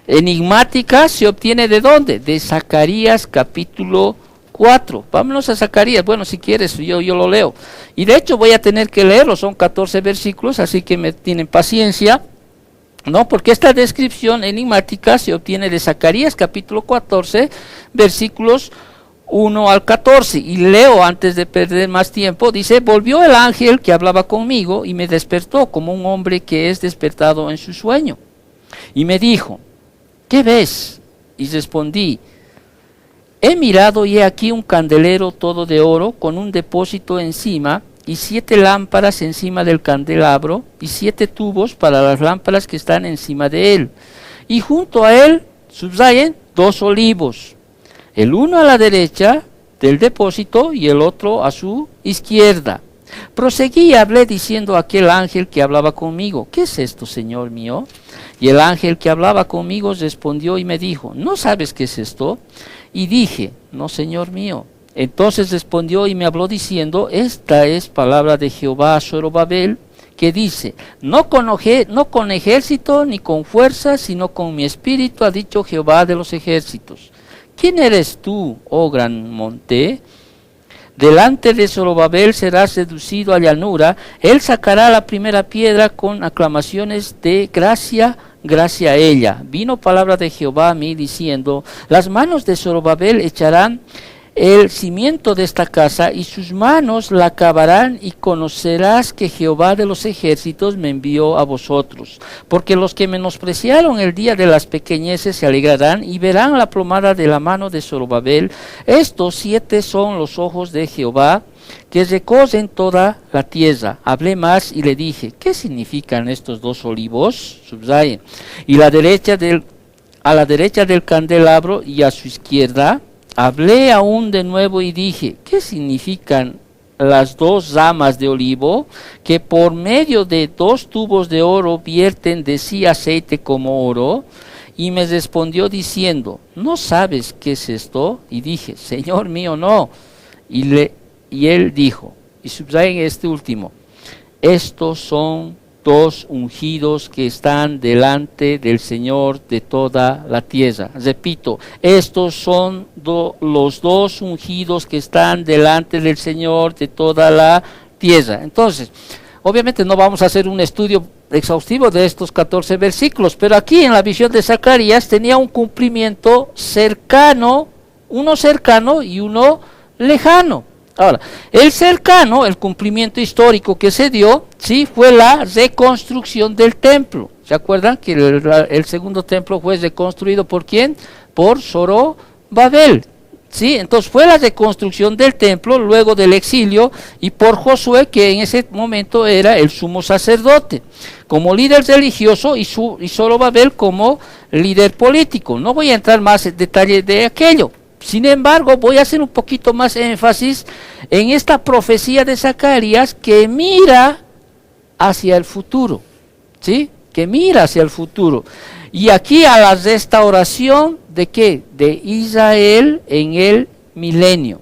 enigmática se obtiene ¿de dónde? De Zacarías capítulo 4. Vámonos a Zacarías. Bueno, si quieres, yo lo leo. Y de hecho voy a tener que leerlo, son 14 versículos, así que me tienen paciencia, ¿no? Porque esta descripción enigmática se obtiene de Zacarías capítulo 14, versículos 1 al 14, y leo antes de perder más tiempo. Dice: volvió el ángel que hablaba conmigo y me despertó como un hombre que es despertado en su sueño. Y me dijo: ¿qué ves? Y respondí: he mirado y he aquí un candelero todo de oro con un depósito encima y 7 lámparas encima del candelabro y 7 tubos para las lámparas que están encima de él. Y junto a él, subrayen, 2 olivos, el uno a la derecha del depósito y el otro a su izquierda. Proseguí y hablé diciendo a aquel ángel que hablaba conmigo: ¿qué es esto, Señor mío? Y el ángel que hablaba conmigo respondió y me dijo: ¿no sabes qué es esto? Y dije: no, Señor mío. Entonces respondió y me habló diciendo: esta es palabra de Jehová a Zorobabel, que dice: no con ejército ni con fuerza, sino con mi espíritu, ha dicho Jehová de los ejércitos. ¿Quién eres tú, oh gran monte? Delante de Zorobabel serás reducido a llanura. Él sacará la primera piedra con aclamaciones de gracia, gracia a ella. Vino palabra de Jehová a mí diciendo: las manos de Zorobabel echarán el cimiento de esta casa y sus manos la acabarán, y conocerás que Jehová de los ejércitos me envió a vosotros. Porque los que menospreciaron el día de las pequeñeces se alegrarán y verán la plomada de la mano de Zorobabel. Estos 7 son los ojos de Jehová que recorren toda la tierra. Hablé más y le dije: ¿qué significan estos 2 olivos? Subrayen. Y a la derecha del candelabro y a su izquierda. Hablé aún de nuevo y dije: ¿qué significan las 2 ramas de olivo que por medio de 2 tubos de oro vierten de sí aceite como oro? Y me respondió diciendo: ¿no sabes qué es esto? Y dije: Señor mío, no. Y él dijo, y subrayen este último: estos son 2 ungidos que están delante del Señor de toda la tierra. Repito, estos son los 2 ungidos que están delante del Señor de toda la tierra. Entonces, obviamente no vamos a hacer un estudio exhaustivo de estos 14 versículos, pero aquí en la visión de Zacarías tenía un cumplimiento cercano, uno cercano y uno lejano. Ahora, el cercano, el cumplimiento histórico que se dio, sí, fue la reconstrucción del templo. ¿Se acuerdan que el segundo templo fue reconstruido por quién? Por Zorobabel. Sí, entonces fue la reconstrucción del templo luego del exilio, y por Josué, que en ese momento era el sumo sacerdote, como líder religioso, y Zorobabel como líder político. No voy a entrar más en detalle de aquello. Sin embargo, voy a hacer un poquito más énfasis en esta profecía de Zacarías que mira hacia el futuro, ¿sí? Que mira hacia el futuro. Y aquí a la restauración de ¿qué? De Israel en el milenio.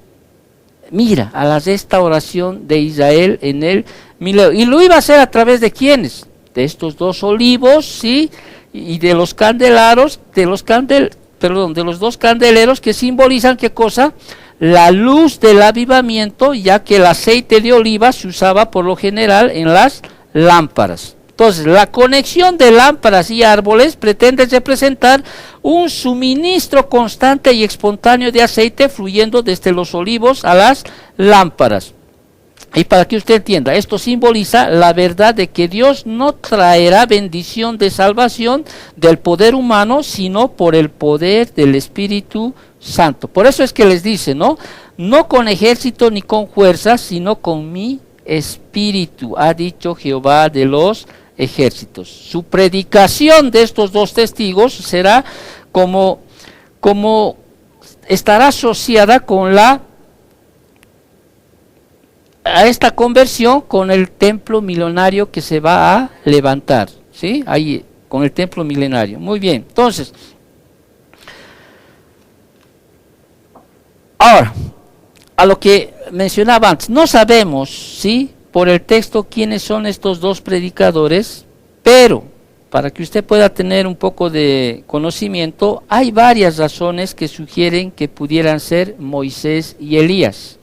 Mira a la restauración de Israel en el milenio. Y lo iba a hacer a través de ¿quiénes? De estos 2 olivos, ¿sí? Y de los candeleros, de los 2 candeleros que simbolizan ¿qué cosa? La luz del avivamiento, ya que el aceite de oliva se usaba por lo general en las lámparas. Entonces, la conexión de lámparas y árboles pretende representar un suministro constante y espontáneo de aceite fluyendo desde los olivos a las lámparas. Y para que usted entienda, esto simboliza la verdad de que Dios no traerá bendición de salvación del poder humano, sino por el poder del Espíritu Santo. Por eso es que les dice, ¿no? No con ejército ni con fuerza, sino con mi espíritu, ha dicho Jehová de los ejércitos. Su predicación de estos dos testigos será como estará asociada con a esta conversión con el templo milenario que se va a levantar, ¿sí? Ahí, con el templo milenario. Muy bien, entonces, ahora, a lo que mencionaba antes, no sabemos, ¿sí?, por el texto quiénes son estos dos predicadores, pero para que usted pueda tener un poco de conocimiento, hay varias razones que sugieren que pudieran ser Moisés y Elías.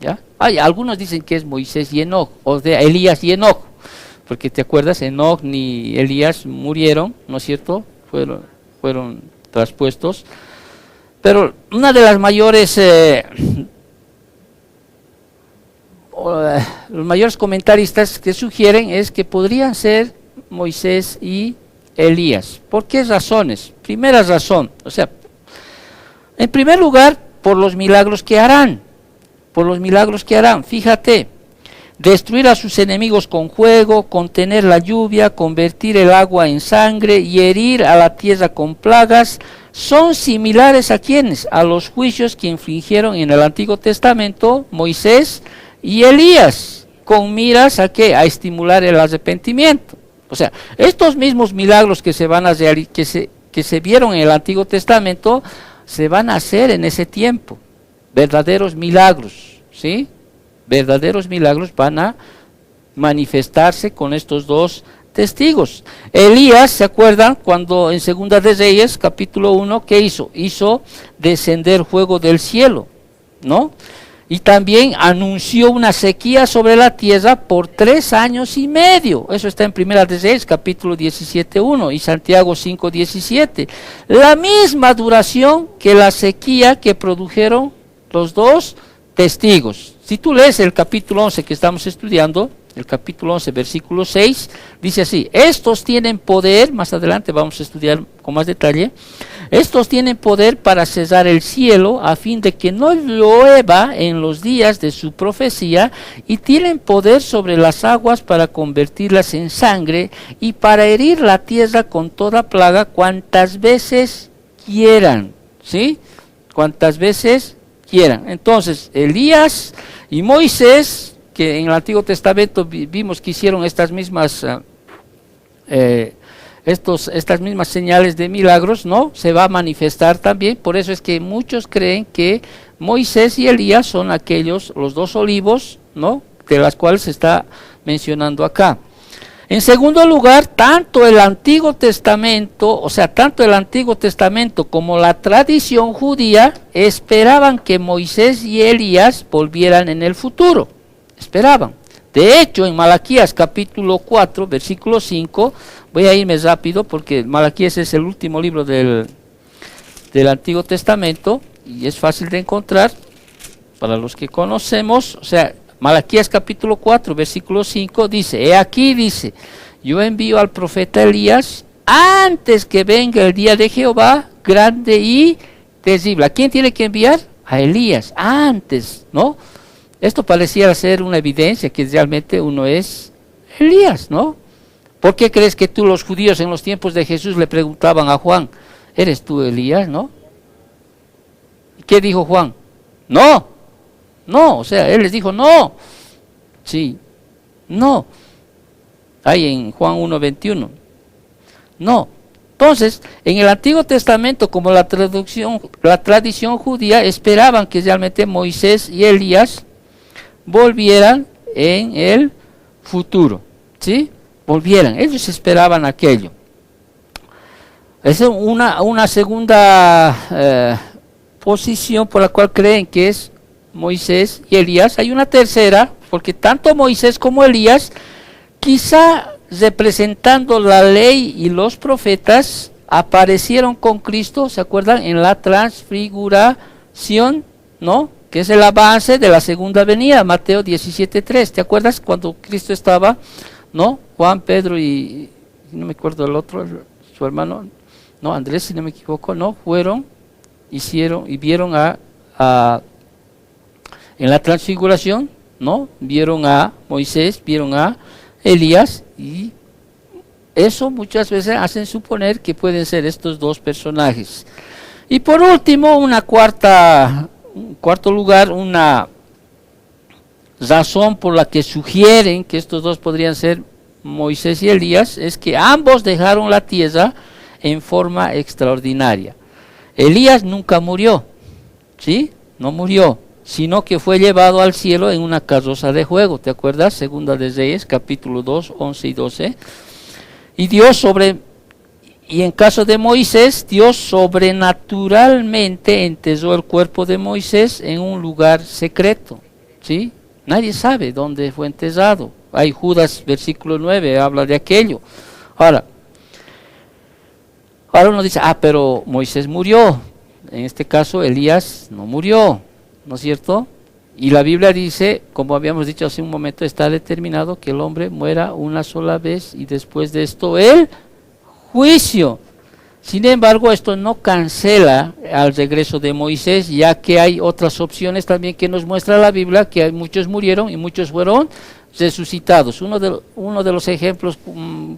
¿Ya? Algunos dicen que es Moisés y Enoc, o de Elías y Enoc, porque te acuerdas, Enoc ni Elías murieron, ¿no es cierto? Fueron traspuestos. Pero una de las mayores, los mayores comentaristas que sugieren es que podrían ser Moisés y Elías. ¿Por qué razones? Primera razón, o sea, en primer lugar, por los milagros que harán. Por los milagros que harán, fíjate, destruir a sus enemigos con fuego, contener la lluvia, convertir el agua en sangre y herir a la tierra con plagas, son similares a quienes, a los juicios que infligieron en el Antiguo Testamento Moisés y Elías, con miras a qué, a estimular el arrepentimiento. O sea, estos mismos milagros que se van a que se vieron en el Antiguo Testamento se van a hacer en ese tiempo. Verdaderos milagros, ¿sí? Verdaderos milagros van a manifestarse con estos dos testigos. Elías, ¿se acuerdan? Cuando en Segunda de Reyes, capítulo 1, ¿qué hizo? Hizo descender fuego del cielo, ¿no? Y también anunció una sequía sobre la tierra por 3 años y medio. Eso está en Primera de Reyes, capítulo 17:1 y Santiago 5:17. La misma duración que la sequía que produjeron los dos testigos. Si tú lees el capítulo 11 que estamos estudiando, el capítulo 11, versículo 6, dice así: estos tienen poder, más adelante vamos a estudiar con más detalle, estos tienen poder para cerrar el cielo a fin de que no llueva en los días de su profecía, y tienen poder sobre las aguas para convertirlas en sangre y para herir la tierra con toda plaga cuantas veces quieran, ¿sí? Cuantas veces quieran. Entonces, Elías y Moisés, que en el Antiguo Testamento vimos que hicieron estas mismas señales de milagros, ¿no? Se va a manifestar también. Por eso es que muchos creen que Moisés y Elías son los dos olivos, ¿no?, de las cuales se está mencionando acá. En segundo lugar, tanto el Antiguo Testamento como la tradición judía esperaban que Moisés y Elías volvieran en el futuro. Esperaban. De hecho, en Malaquías capítulo 4, versículo 5, voy a irme rápido porque Malaquías es el último libro del Antiguo Testamento y es fácil de encontrar para los que conocemos. O sea, Malaquías capítulo 4, versículo 5 dice: he aquí, dice, yo envío al profeta Elías antes que venga el día de Jehová grande y terrible. ¿A quién tiene que enviar? A Elías, antes, ¿no? Esto pareciera ser una evidencia que realmente uno es Elías, ¿no? ¿Por qué crees que los judíos en los tiempos de Jesús le preguntaban a Juan: ¿eres tú Elías, no? ¿Qué dijo Juan? No. No, o sea, él les dijo no. Sí, no. Ahí en Juan 1:21. No. Entonces, en el Antiguo Testamento, como la tradición judía, esperaban que realmente Moisés y Elías volvieran en el futuro. ¿Sí? Volvieran. Ellos esperaban aquello. Esa es una segunda posición por la cual creen que es Moisés y Elías. Hay una tercera, porque tanto Moisés como Elías, quizá representando la ley y los profetas, aparecieron con Cristo, ¿se acuerdan? En la transfiguración, ¿no? Que es el avance de la segunda venida, Mateo 17:3. ¿Te acuerdas cuando Cristo estaba, ¿no? Juan, Pedro y no me acuerdo el otro, su hermano, no, Andrés, si no me equivoco, ¿no? Fueron, hicieron y vieron en la transfiguración, ¿no? Vieron a Moisés, vieron a Elías y Eso muchas veces hacen suponer que pueden ser estos dos personajes. Y por último, un cuarto lugar, una razón por la que sugieren que estos dos podrían ser Moisés y Elías, es que ambos dejaron la tierra en forma extraordinaria. Elías nunca murió, ¿sí? No murió, sino que fue llevado al cielo en una carroza de fuego. ¿Te acuerdas? Segunda de Reyes, capítulo 2, 11 y 12. Y en caso de Moisés, Dios sobrenaturalmente enterró el cuerpo de Moisés en un lugar secreto, ¿sí? Nadie sabe dónde fue enterrado. Hay Judas, versículo 9, habla de aquello. Ahora uno dice, pero Moisés murió. En este caso, Elías no murió, ¿no es cierto? Y la Biblia dice, como habíamos dicho hace un momento, está determinado que el hombre muera una sola vez y después de esto el juicio. Sin embargo, esto no cancela al regreso de Moisés, ya que hay otras opciones también que nos muestra la Biblia, que muchos murieron y muchos fueron resucitados. Uno de los ejemplos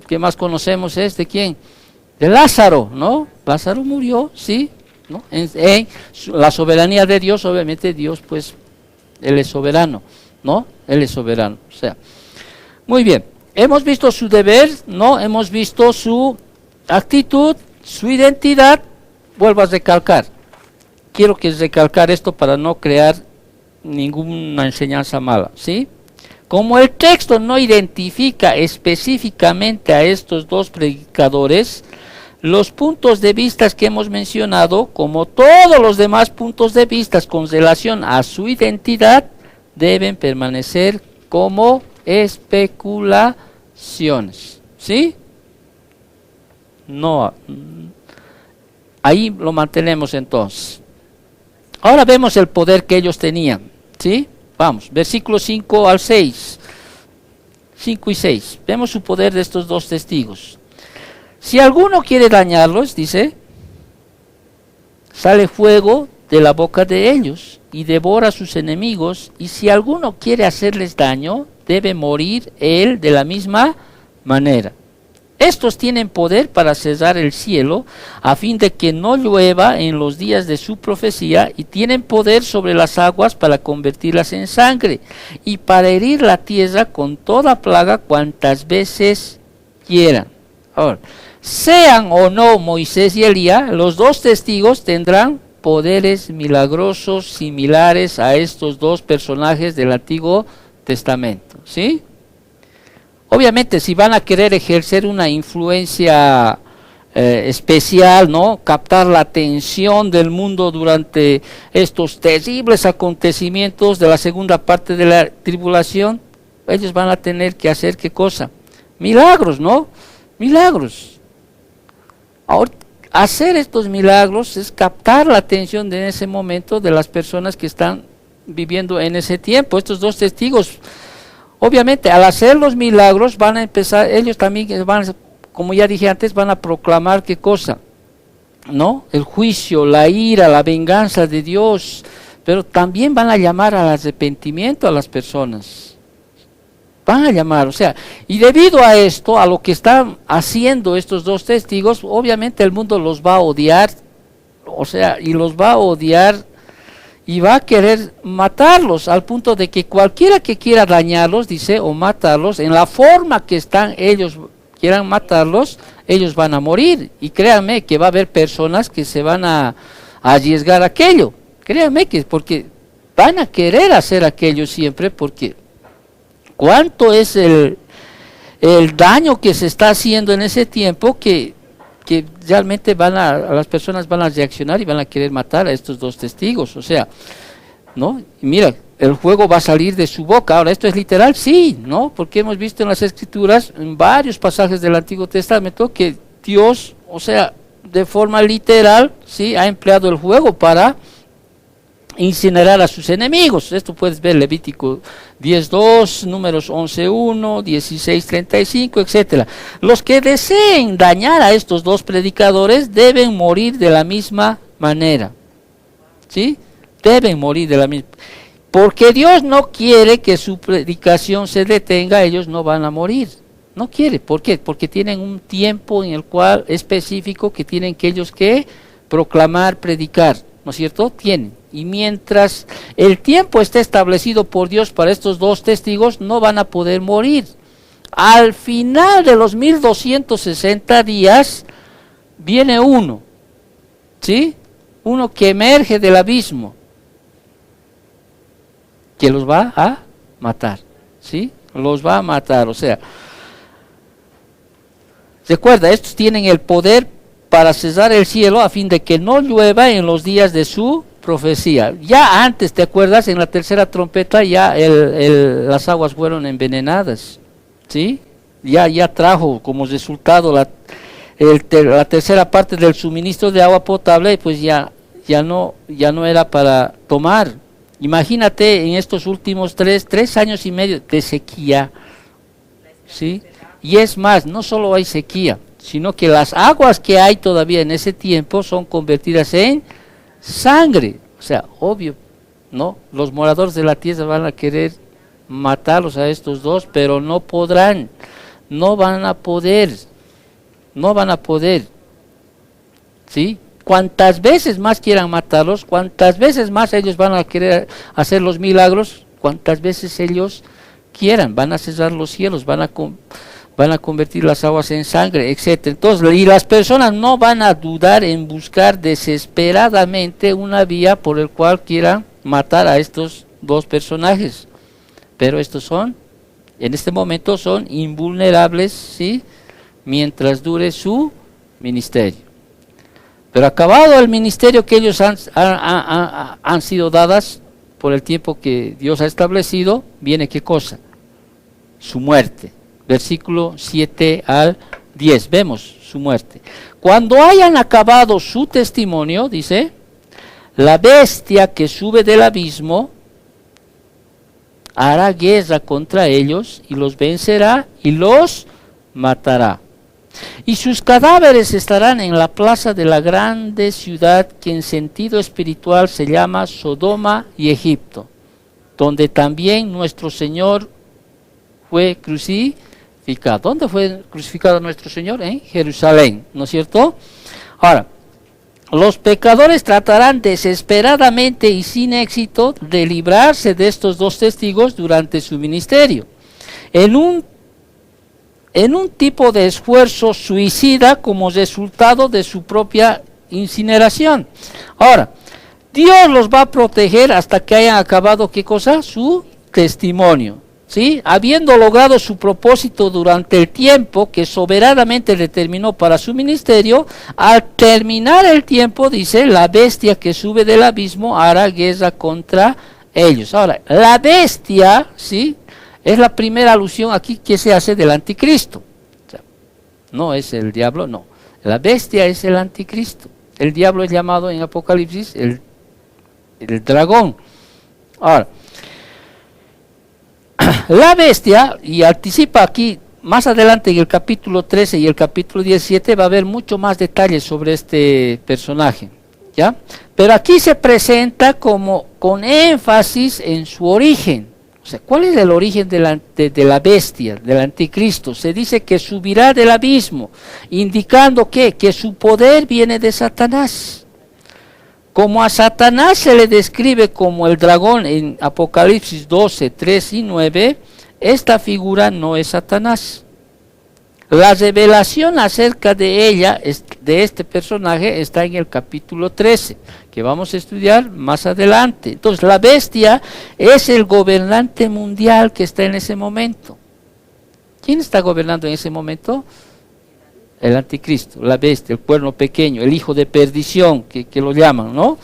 que más conocemos es de quién, de Lázaro, ¿no? Lázaro murió, sí, ¿no? En la soberanía de Dios, obviamente Dios, pues, Él es soberano, ¿no? Él es soberano, o sea. Muy bien, hemos visto su deber, ¿no? Hemos visto su actitud, su identidad. Vuelvo a recalcar, quiero que recalcar esto para no crear ninguna enseñanza mala, ¿sí? Como el texto no identifica específicamente a estos dos predicadores, los puntos de vista que hemos mencionado, como todos los demás puntos de vista con relación a su identidad, deben permanecer como especulaciones, ¿sí? No, ahí lo mantenemos entonces. Ahora vemos el poder que ellos tenían, ¿sí? Vamos, versículos 5 al 6, 5 y 6, vemos su poder de estos dos testigos. Si alguno quiere dañarlos, dice, sale fuego de la boca de ellos y devora a sus enemigos, y si alguno quiere hacerles daño, debe morir él de la misma manera. Estos tienen poder para cerrar el cielo, a fin de que no llueva en los días de su profecía, y tienen poder sobre las aguas para convertirlas en sangre, y para herir la tierra con toda plaga cuantas veces quieran. Ahora, sean o no Moisés y Elías, los dos testigos tendrán poderes milagrosos similares a estos dos personajes del Antiguo Testamento, ¿sí? Obviamente, si van a querer ejercer una influencia especial, ¿no? Captar la atención del mundo durante estos terribles acontecimientos de la segunda parte de la tribulación, ellos van a tener que hacer ¿qué cosa? Milagros, ¿no? Milagros. Ahora, hacer estos milagros es captar la atención en ese momento de las personas que están viviendo en ese tiempo. Estos dos testigos, obviamente, al hacer los milagros van a empezar, ellos también van, como ya dije antes, van a proclamar ¿qué cosa? ¿No? El juicio, la ira, la venganza de Dios, pero también van a llamar al arrepentimiento a las personas. Van a llamar, o sea, y debido a esto, a lo que están haciendo estos dos testigos, obviamente el mundo los va a odiar, o sea, y los va a odiar y va a querer matarlos, al punto de que cualquiera que quiera dañarlos, dice, o matarlos, en la forma que están ellos, quieran matarlos, ellos van a morir. Y créanme que va a haber personas que se van a arriesgar aquello, créanme que, porque van a querer hacer aquello siempre, porque cuánto es el daño que se está haciendo en ese tiempo que realmente las personas van a reaccionar y van a querer matar a estos dos testigos, o sea, ¿no? Y mira, el fuego va a salir de su boca. Ahora, ¿esto es literal? Sí, ¿no? Porque hemos visto en las Escrituras, en varios pasajes del Antiguo Testamento, que Dios, o sea, de forma literal, sí, ha empleado el fuego para incinerar a sus enemigos. Esto puedes ver Levítico 10:2, Números 11:1, 16:35, etcétera. Los que deseen dañar a estos dos predicadores deben morir de la misma manera, ¿sí? Deben morir de la misma. Porque Dios no quiere que su predicación se detenga, ellos no van a morir. No quiere. ¿Por qué? Porque tienen un tiempo en el cual específico que tienen que ellos que proclamar, predicar, ¿no es cierto? Tienen. Y mientras el tiempo esté establecido por Dios para estos dos testigos, no van a poder morir. Al final de los 1260 días, viene uno, ¿sí? Uno que emerge del abismo, que los va a matar, ¿sí? Los va a matar, o sea, recuerda, estos tienen el poder para cesar el cielo a fin de que no llueva en los días de su profecía. Ya antes, ¿te acuerdas? En la tercera trompeta ya las aguas fueron envenenadas, ¿sí? Ya trajo como resultado la tercera parte del suministro de agua potable, pues ya no era para tomar. Imagínate en estos últimos tres años y medio de sequía, ¿sí? Y es más, no solo hay sequía, sino que las aguas que hay todavía en ese tiempo son convertidas en sangre. O sea, obvio, ¿no? Los moradores de la tierra van a querer matarlos a estos dos, pero no podrán, no van a poder, ¿sí? Cuantas veces más quieran matarlos, cuantas veces más ellos van a querer hacer los milagros, cuantas veces ellos quieran, van a cesar los cielos, van a convertir las aguas en sangre, etcétera. Entonces, y las personas no van a dudar en buscar desesperadamente una vía por el cual quieran matar a estos dos personajes. Pero estos en este momento son invulnerables, ¿sí? Mientras dure su ministerio. Pero acabado el ministerio que ellos han sido dadas por el tiempo que Dios ha establecido, viene ¿qué cosa? Su muerte. Versículo 7 al 10, vemos su muerte. Cuando hayan acabado su testimonio, dice, la bestia que sube del abismo hará guerra contra ellos y los vencerá y los matará. Y sus cadáveres estarán en la plaza de la grande ciudad que en sentido espiritual se llama Sodoma y Egipto, donde también nuestro Señor fue crucificado. ¿Dónde fue crucificado nuestro Señor? En Jerusalén, ¿no es cierto? Ahora, los pecadores tratarán desesperadamente y sin éxito de librarse de estos dos testigos durante su ministerio. En un tipo de esfuerzo suicida como resultado de su propia incineración. Ahora, Dios los va a proteger hasta que hayan acabado, ¿qué cosa? Su testimonio, ¿sí? Habiendo logrado su propósito durante el tiempo que soberanamente determinó para su ministerio, al terminar el tiempo, dice, la bestia que sube del abismo hará guerra contra ellos. Ahora, la bestia, ¿sí?, es la primera alusión aquí que se hace del anticristo. O sea, no es el diablo, no. La bestia es el anticristo. El diablo es llamado en Apocalipsis el dragón. Ahora, la bestia, y anticipa aquí, más adelante en el capítulo 13 y el capítulo 17 va a haber mucho más detalles sobre este personaje, ¿ya? Pero aquí se presenta como con énfasis en su origen. O sea, ¿cuál es el origen de la bestia, del anticristo? Se dice que subirá del abismo, indicando que su poder viene de Satanás. Como a Satanás se le describe como el dragón en Apocalipsis 12, 3 y 9, esta figura no es Satanás. La revelación acerca de ella, de este personaje, está en el capítulo 13, que vamos a estudiar más adelante. Entonces, la bestia es el gobernante mundial que está en ese momento. ¿Quién está gobernando en ese momento? El anticristo, la bestia, el cuerno pequeño, el hijo de perdición, que lo llaman, ¿no?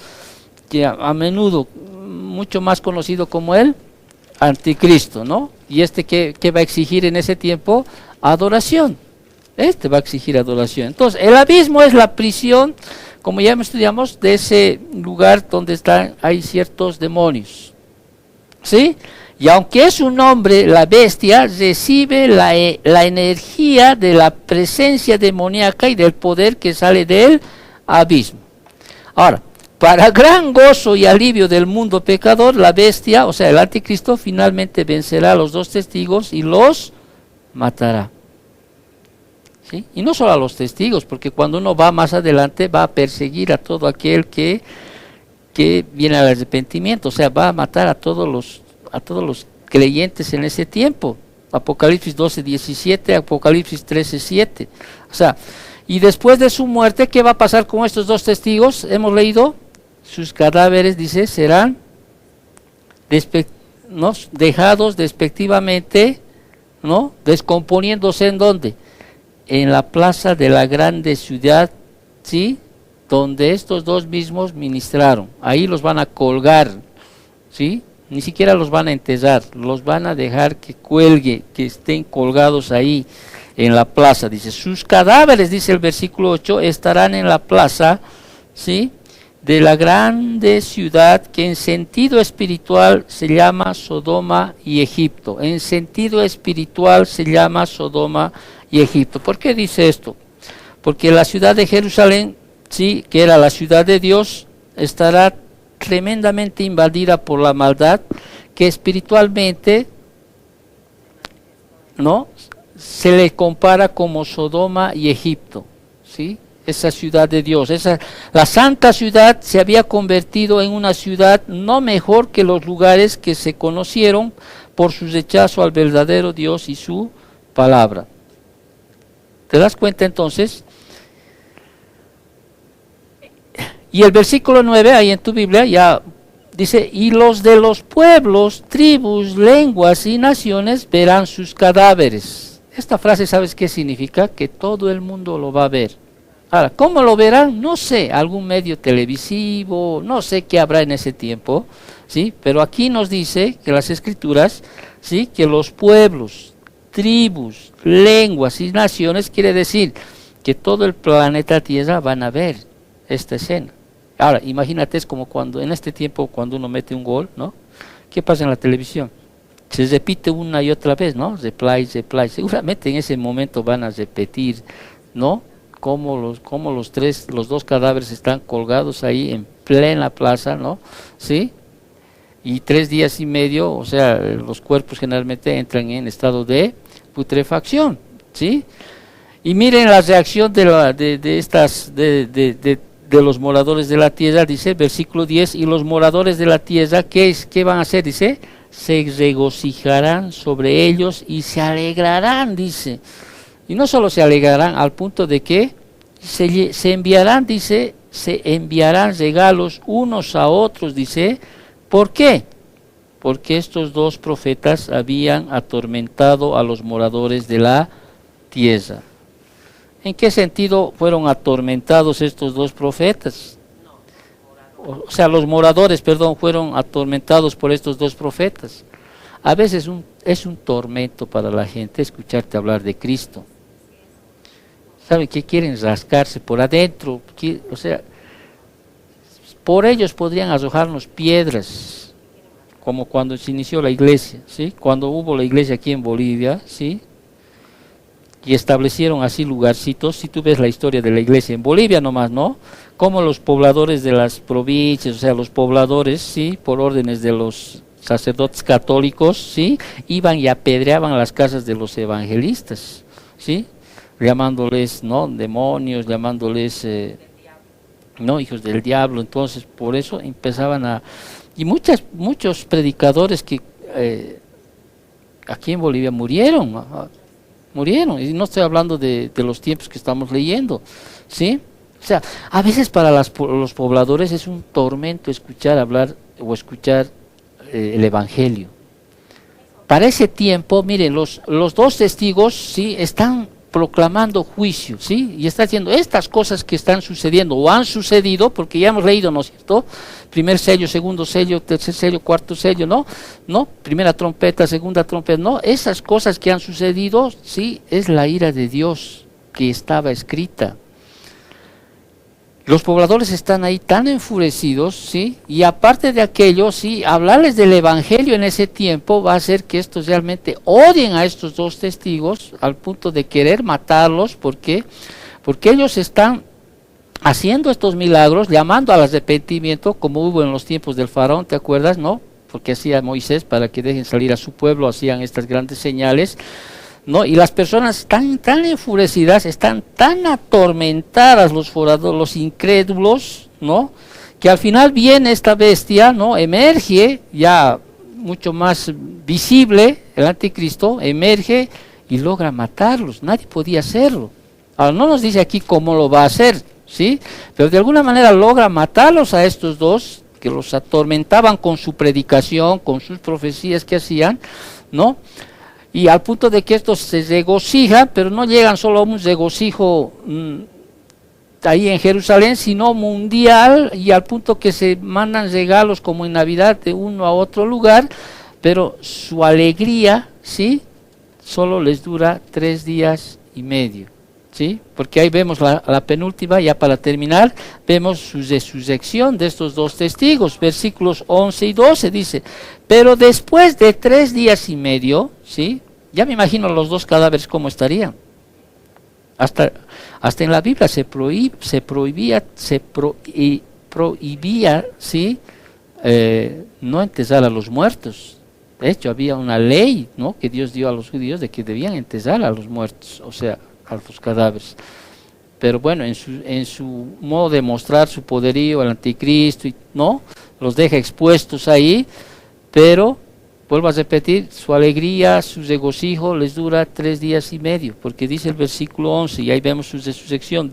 Que a menudo, mucho más conocido como el anticristo, ¿no? Y ¿qué va a exigir en ese tiempo? Adoración. Este va a exigir adoración. Entonces, el abismo es la prisión, como ya estudiamos, de ese lugar donde hay ciertos demonios, ¿sí? Y aunque es un hombre, la bestia recibe la energía de la presencia demoníaca y del poder que sale del abismo. Ahora, para gran gozo y alivio del mundo pecador, la bestia, o sea, el anticristo, finalmente vencerá a los dos testigos y los matará. ¿sí? Y no solo a los testigos, porque cuando uno va más adelante va a perseguir a todo aquel que viene al arrepentimiento, o sea, va a matar a todos los creyentes en ese tiempo. Apocalipsis 12:17, Apocalipsis 13:7. O sea, y después de su muerte, ¿qué va a pasar con estos dos testigos? Hemos leído, sus cadáveres, dice, serán ¿no? dejados despectivamente, ¿no? Descomponiéndose ¿en dónde? En la plaza de la grande ciudad, ¿sí? Donde estos dos mismos ministraron. Ahí los van a colgar, ¿sí? Ni siquiera los van a enterrar, los van a dejar que cuelgue, que estén colgados ahí en la plaza. Dice, sus cadáveres, dice el versículo 8, estarán en la plaza, ¿sí? De la grande ciudad que en sentido espiritual se llama Sodoma y Egipto. En sentido espiritual se llama Sodoma y Egipto. ¿Por qué dice esto? Porque la ciudad de Jerusalén, sí, que era la ciudad de Dios, estará tremendamente invadida por la maldad, que espiritualmente, ¿no?, se le compara como Sodoma y Egipto, ¿sí? Esa ciudad de Dios, la santa ciudad se había convertido en una ciudad no mejor que los lugares que se conocieron por su rechazo al verdadero Dios y su palabra. ¿Te das cuenta entonces? Y el versículo 9, ahí en tu Biblia, ya dice, y los de los pueblos, tribus, lenguas y naciones verán sus cadáveres. Esta frase, ¿sabes qué significa? Que todo el mundo lo va a ver. Ahora, ¿cómo lo verán? No sé, algún medio televisivo, no sé qué habrá en ese tiempo, ¿sí? Pero aquí nos dice que las Escrituras, ¿sí?, que los pueblos, tribus, lenguas y naciones, quiere decir que todo el planeta Tierra van a ver esta escena. Ahora, imagínate, es como cuando en este tiempo, cuando uno mete un gol, ¿no? ¿Qué pasa en la televisión? Se repite una y otra vez, ¿no? Replay. Seguramente en ese momento van a repetir, ¿no?, cómo los dos cadáveres están colgados ahí en plena plaza, ¿no? ¿Sí? Y 3 días y medio, o sea, los cuerpos generalmente entran en estado de putrefacción, ¿sí? Y miren la reacción de los moradores de la tierra, dice, versículo 10, y los moradores de la tierra, ¿qué van a hacer? Dice, se regocijarán sobre ellos y se alegrarán, dice. Y no solo se alegrarán, al punto de que se enviarán, dice, se enviarán regalos unos a otros, dice. ¿Por qué? Porque estos dos profetas habían atormentado a los moradores de la tierra. ¿En qué sentido fueron atormentados estos dos profetas? O sea, los moradores, fueron atormentados por estos dos profetas. A veces es un tormento para la gente escucharte hablar de Cristo. ¿Saben qué? Quieren rascarse por adentro. O sea, por ellos podrían arrojarnos piedras, como cuando se inició la iglesia, ¿sí? Cuando hubo la iglesia aquí en Bolivia, ¿sí?, y establecieron así lugarcitos. Si tú ves la historia de la iglesia en Bolivia nomás, ¿no?, como los pobladores de las provincias, o sea, los pobladores, ¿sí?, por órdenes de los sacerdotes católicos, ¿sí?, iban y apedreaban las casas de los evangelistas, ¿sí?, llamándoles, ¿no?, demonios, llamándoles, no, hijos del diablo. Entonces, por eso empezaban y muchos predicadores que aquí en Bolivia murieron, y no estoy hablando de los tiempos que estamos leyendo, ¿sí? O sea, a veces para los pobladores es un tormento escuchar hablar o escuchar el Evangelio. Para ese tiempo, miren, los dos testigos, ¿sí?, están proclamando juicio, ¿sí?, y está diciendo estas cosas que están sucediendo o han sucedido, porque ya hemos leído, ¿no es cierto?, primer sello, segundo sello, tercer sello, cuarto sello, ¿no? Primera trompeta, segunda trompeta, no, esas cosas que han sucedido, sí, es la ira de Dios que estaba escrita. Los pobladores están ahí tan enfurecidos, ¿sí? Y aparte de aquello, ¿sí?, hablarles del Evangelio en ese tiempo va a hacer que estos realmente odien a estos dos testigos al punto de querer matarlos. ¿Por qué? Porque ellos están haciendo estos milagros, llamando al arrepentimiento, como hubo en los tiempos del faraón, ¿te acuerdas, no? Porque hacía Moisés para que dejen salir a su pueblo, hacían estas grandes señales, ¿no? Y las personas están tan enfurecidas, están tan atormentadas, los forados, los incrédulos, ¿no? Que al final viene esta bestia, ¿no? Emerge ya mucho más visible, el anticristo emerge y logra matarlos. Nadie podía hacerlo. Ahora no nos dice aquí cómo lo va a hacer, ¿sí? Pero de alguna manera logra matarlos a estos dos que los atormentaban con su predicación, con sus profecías que hacían, ¿no? Y al punto de que estos se regocijan, pero no llegan solo a un regocijo ahí en Jerusalén, sino mundial, y al punto que se mandan regalos como en Navidad de uno a otro lugar, pero su alegría, ¿sí? Solo les dura 3 días y medio, ¿sí? Porque ahí vemos la penúltima, ya para terminar, vemos su resurrección de estos dos testigos, versículos 11 y 12 dice, pero después de 3 días y medio, ¿sí? Ya me imagino los dos cadáveres cómo estarían. Hasta en la Biblia se prohibía, ¿sí? No enterrar a los muertos. De hecho, había una ley, ¿no? Que Dios dio a los judíos de que debían enterrar a los muertos, o sea, a los cadáveres. Pero bueno, en su modo de mostrar su poderío, el anticristo, ¿no? Los deja expuestos ahí, pero vuelvo a repetir, su alegría, su regocijo les dura 3 días y medio, porque dice el versículo 11, y ahí vemos su resurrección.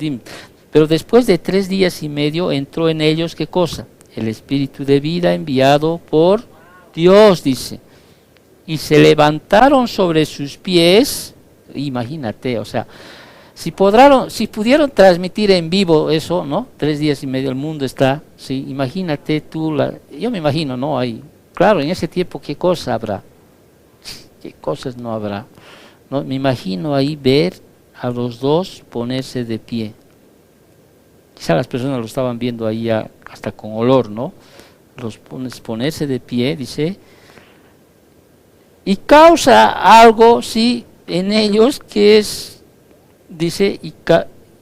Pero después de 3 días y medio entró en ellos, ¿qué cosa? El Espíritu de vida enviado por Dios, dice. Y se levantaron sobre sus pies, imagínate, o sea, si pudieron transmitir en vivo eso, ¿no? 3 días y medio el mundo está, sí, imagínate tú, yo me imagino, ¿no? Ahí. Claro, en ese tiempo, ¿qué cosa habrá? ¿Qué cosas no habrá? ¿No? Me imagino ahí ver a los dos ponerse de pie. Quizá las personas lo estaban viendo ahí ya hasta con olor, ¿no? Ponerse de pie, dice, y causa algo, sí, en ellos que es, dice,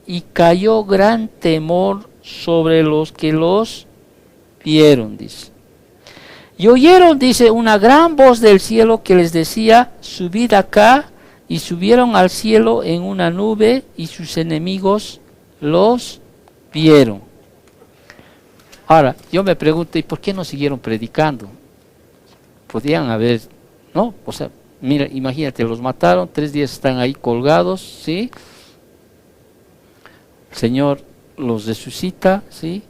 y cayó gran temor sobre los que los vieron, dice. Y oyeron, dice, una gran voz del cielo que les decía, subid acá, y subieron al cielo en una nube, y sus enemigos los vieron. Ahora, yo me pregunto, ¿y por qué no siguieron predicando? Podían haber, ¿no? O sea, mira, imagínate, los mataron, 3 días están ahí colgados, ¿sí? El Señor los resucita, ¿sí?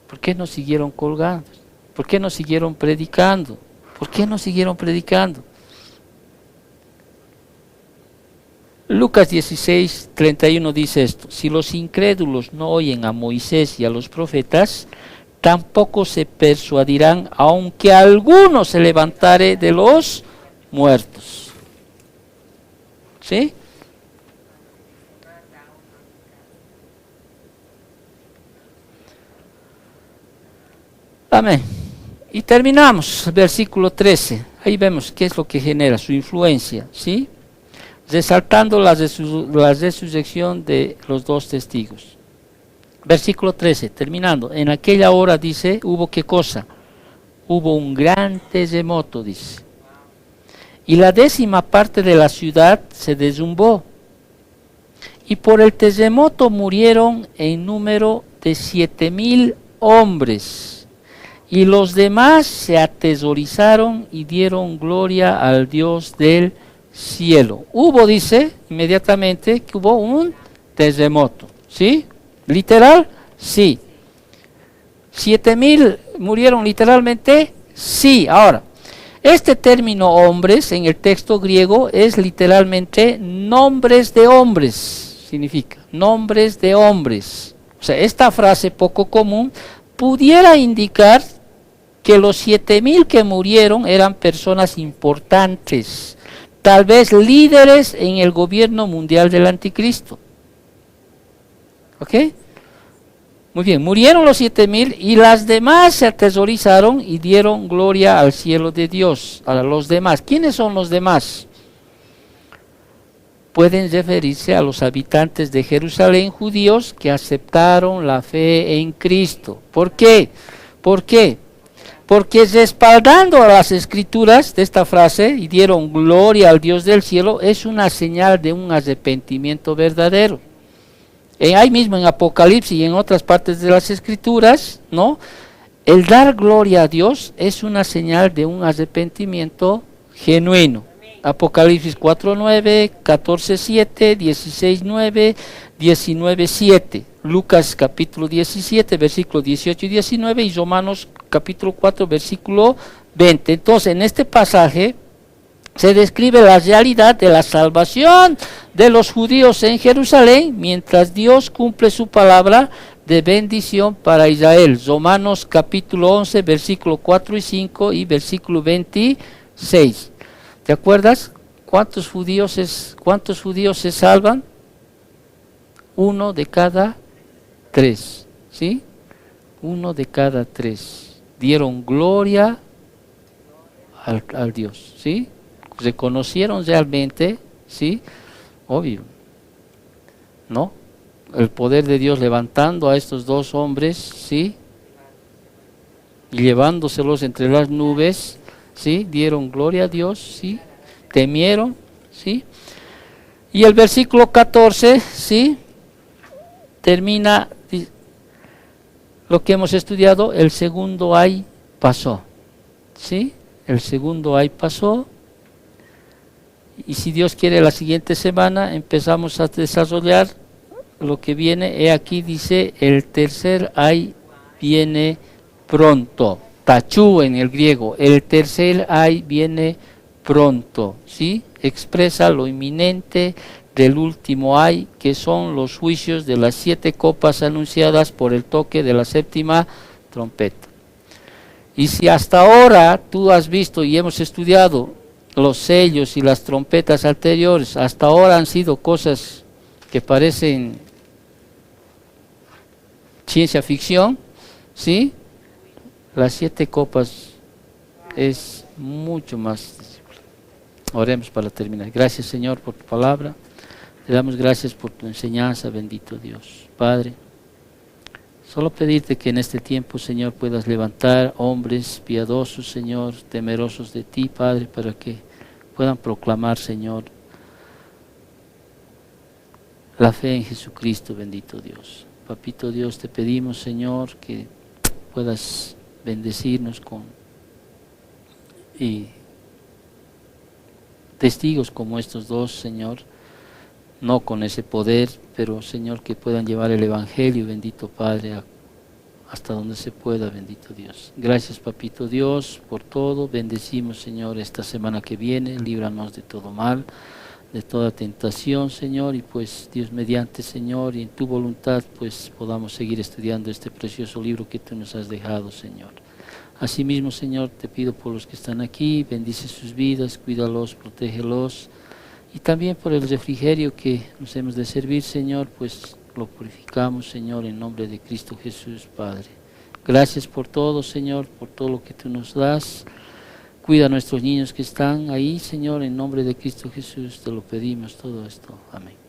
¿Por qué no siguieron colgados? ¿Por qué no siguieron predicando? ¿Por qué no siguieron predicando? Lucas 16:31 dice esto, si los incrédulos no oyen a Moisés y a los profetas, tampoco se persuadirán, aunque alguno se levantare de los muertos. ¿Sí? Amén. Y terminamos, versículo 13. Ahí vemos qué es lo que genera su influencia, ¿sí? Resaltando la resurrección de los dos testigos. Versículo 13, terminando. En aquella hora, dice, hubo ¿qué cosa? Hubo un gran terremoto, dice. Y la 10ª parte de la ciudad se derrumbó. Y por el terremoto murieron en número de 7,000 hombres. Y los demás se aterrorizaron y dieron gloria al Dios del cielo. Hubo, dice, inmediatamente que hubo un terremoto. ¿Sí? ¿Literal? Sí. 7,000 murieron literalmente. Sí. Ahora, este término hombres en el texto griego es literalmente nombres de hombres. Significa nombres de hombres. O sea, esta frase poco común pudiera indicar que los 7,000 que murieron eran personas importantes, tal vez líderes en el gobierno mundial del anticristo. ¿Ok? Muy bien, murieron los 7,000 y las demás se aterrorizaron y dieron gloria al cielo de Dios. Ahora, los demás, ¿quiénes son los demás? Pueden referirse a los habitantes de Jerusalén, judíos, que aceptaron la fe en Cristo. ¿Por qué? ¿Por qué? porque respaldando a las escrituras de esta frase, y dieron gloria al Dios del cielo, es una señal de un arrepentimiento verdadero. Ahí mismo en Apocalipsis y en otras partes de las escrituras, ¿no? El dar gloria a Dios es una señal de un arrepentimiento genuino. Apocalipsis 4:9, 14:7, 16:9, 19:7. Lucas capítulo 17, versículos 18 y 19, y Romanos capítulo 4, versículo 20. Entonces, en este pasaje se describe la realidad de la salvación de los judíos en Jerusalén, mientras Dios cumple su palabra de bendición para Israel. Romanos capítulo 11, versículo 4 y 5 y versículo 26. ¿Te acuerdas? ¿Cuántos judíos se salvan? 1 de cada 3, ¿sí? 1 de cada 3 dieron gloria al Dios, ¿sí? Reconocieron realmente, ¿sí? Obvio, ¿no? El poder de Dios levantando a estos dos hombres, ¿sí? Y llevándoselos entre las nubes, ¿sí? Dieron gloria a Dios, ¿sí? Temieron, ¿sí? Y el versículo 14, ¿sí? Termina lo que hemos estudiado, el segundo ay pasó, ¿sí? El segundo ay pasó, y si Dios quiere la siguiente semana empezamos a desarrollar lo que viene. Aquí dice, el tercer ay viene pronto, tachú en el griego, el tercer ay viene pronto, ¿sí? Expresa lo inminente del último ay, que son los juicios de las 7 copas anunciadas por el toque de la séptima trompeta. Y si hasta ahora tú has visto y hemos estudiado los sellos y las trompetas anteriores, hasta ahora han sido cosas que parecen ciencia ficción, ¿sí? Las 7 copas es mucho más. Oremos para terminar. Gracias, Señor, por tu palabra. Te damos gracias por tu enseñanza, bendito Dios. Padre, solo pedirte que en este tiempo, Señor, puedas levantar hombres piadosos, Señor, temerosos de ti, Padre, para que puedan proclamar, Señor, la fe en Jesucristo, bendito Dios. Papito Dios, te pedimos, Señor, que puedas bendecirnos con y testigos como estos dos, Señor, no con ese poder, pero Señor, que puedan llevar el Evangelio, bendito Padre, hasta donde se pueda, bendito Dios. Gracias, Papito Dios, por todo. Bendecimos, Señor, esta semana que viene. Líbranos de todo mal, de toda tentación, Señor, y pues Dios mediante, Señor, y en tu voluntad, pues podamos seguir estudiando este precioso libro que tú nos has dejado, Señor. Asimismo, Señor, te pido por los que están aquí, bendice sus vidas, cuídalos, protégelos, y también por el refrigerio que nos hemos de servir, Señor, pues lo purificamos, Señor, en nombre de Cristo Jesús, Padre. Gracias por todo, Señor, por todo lo que tú nos das. Cuida a nuestros niños que están ahí, Señor, en nombre de Cristo Jesús, te lo pedimos todo esto. Amén.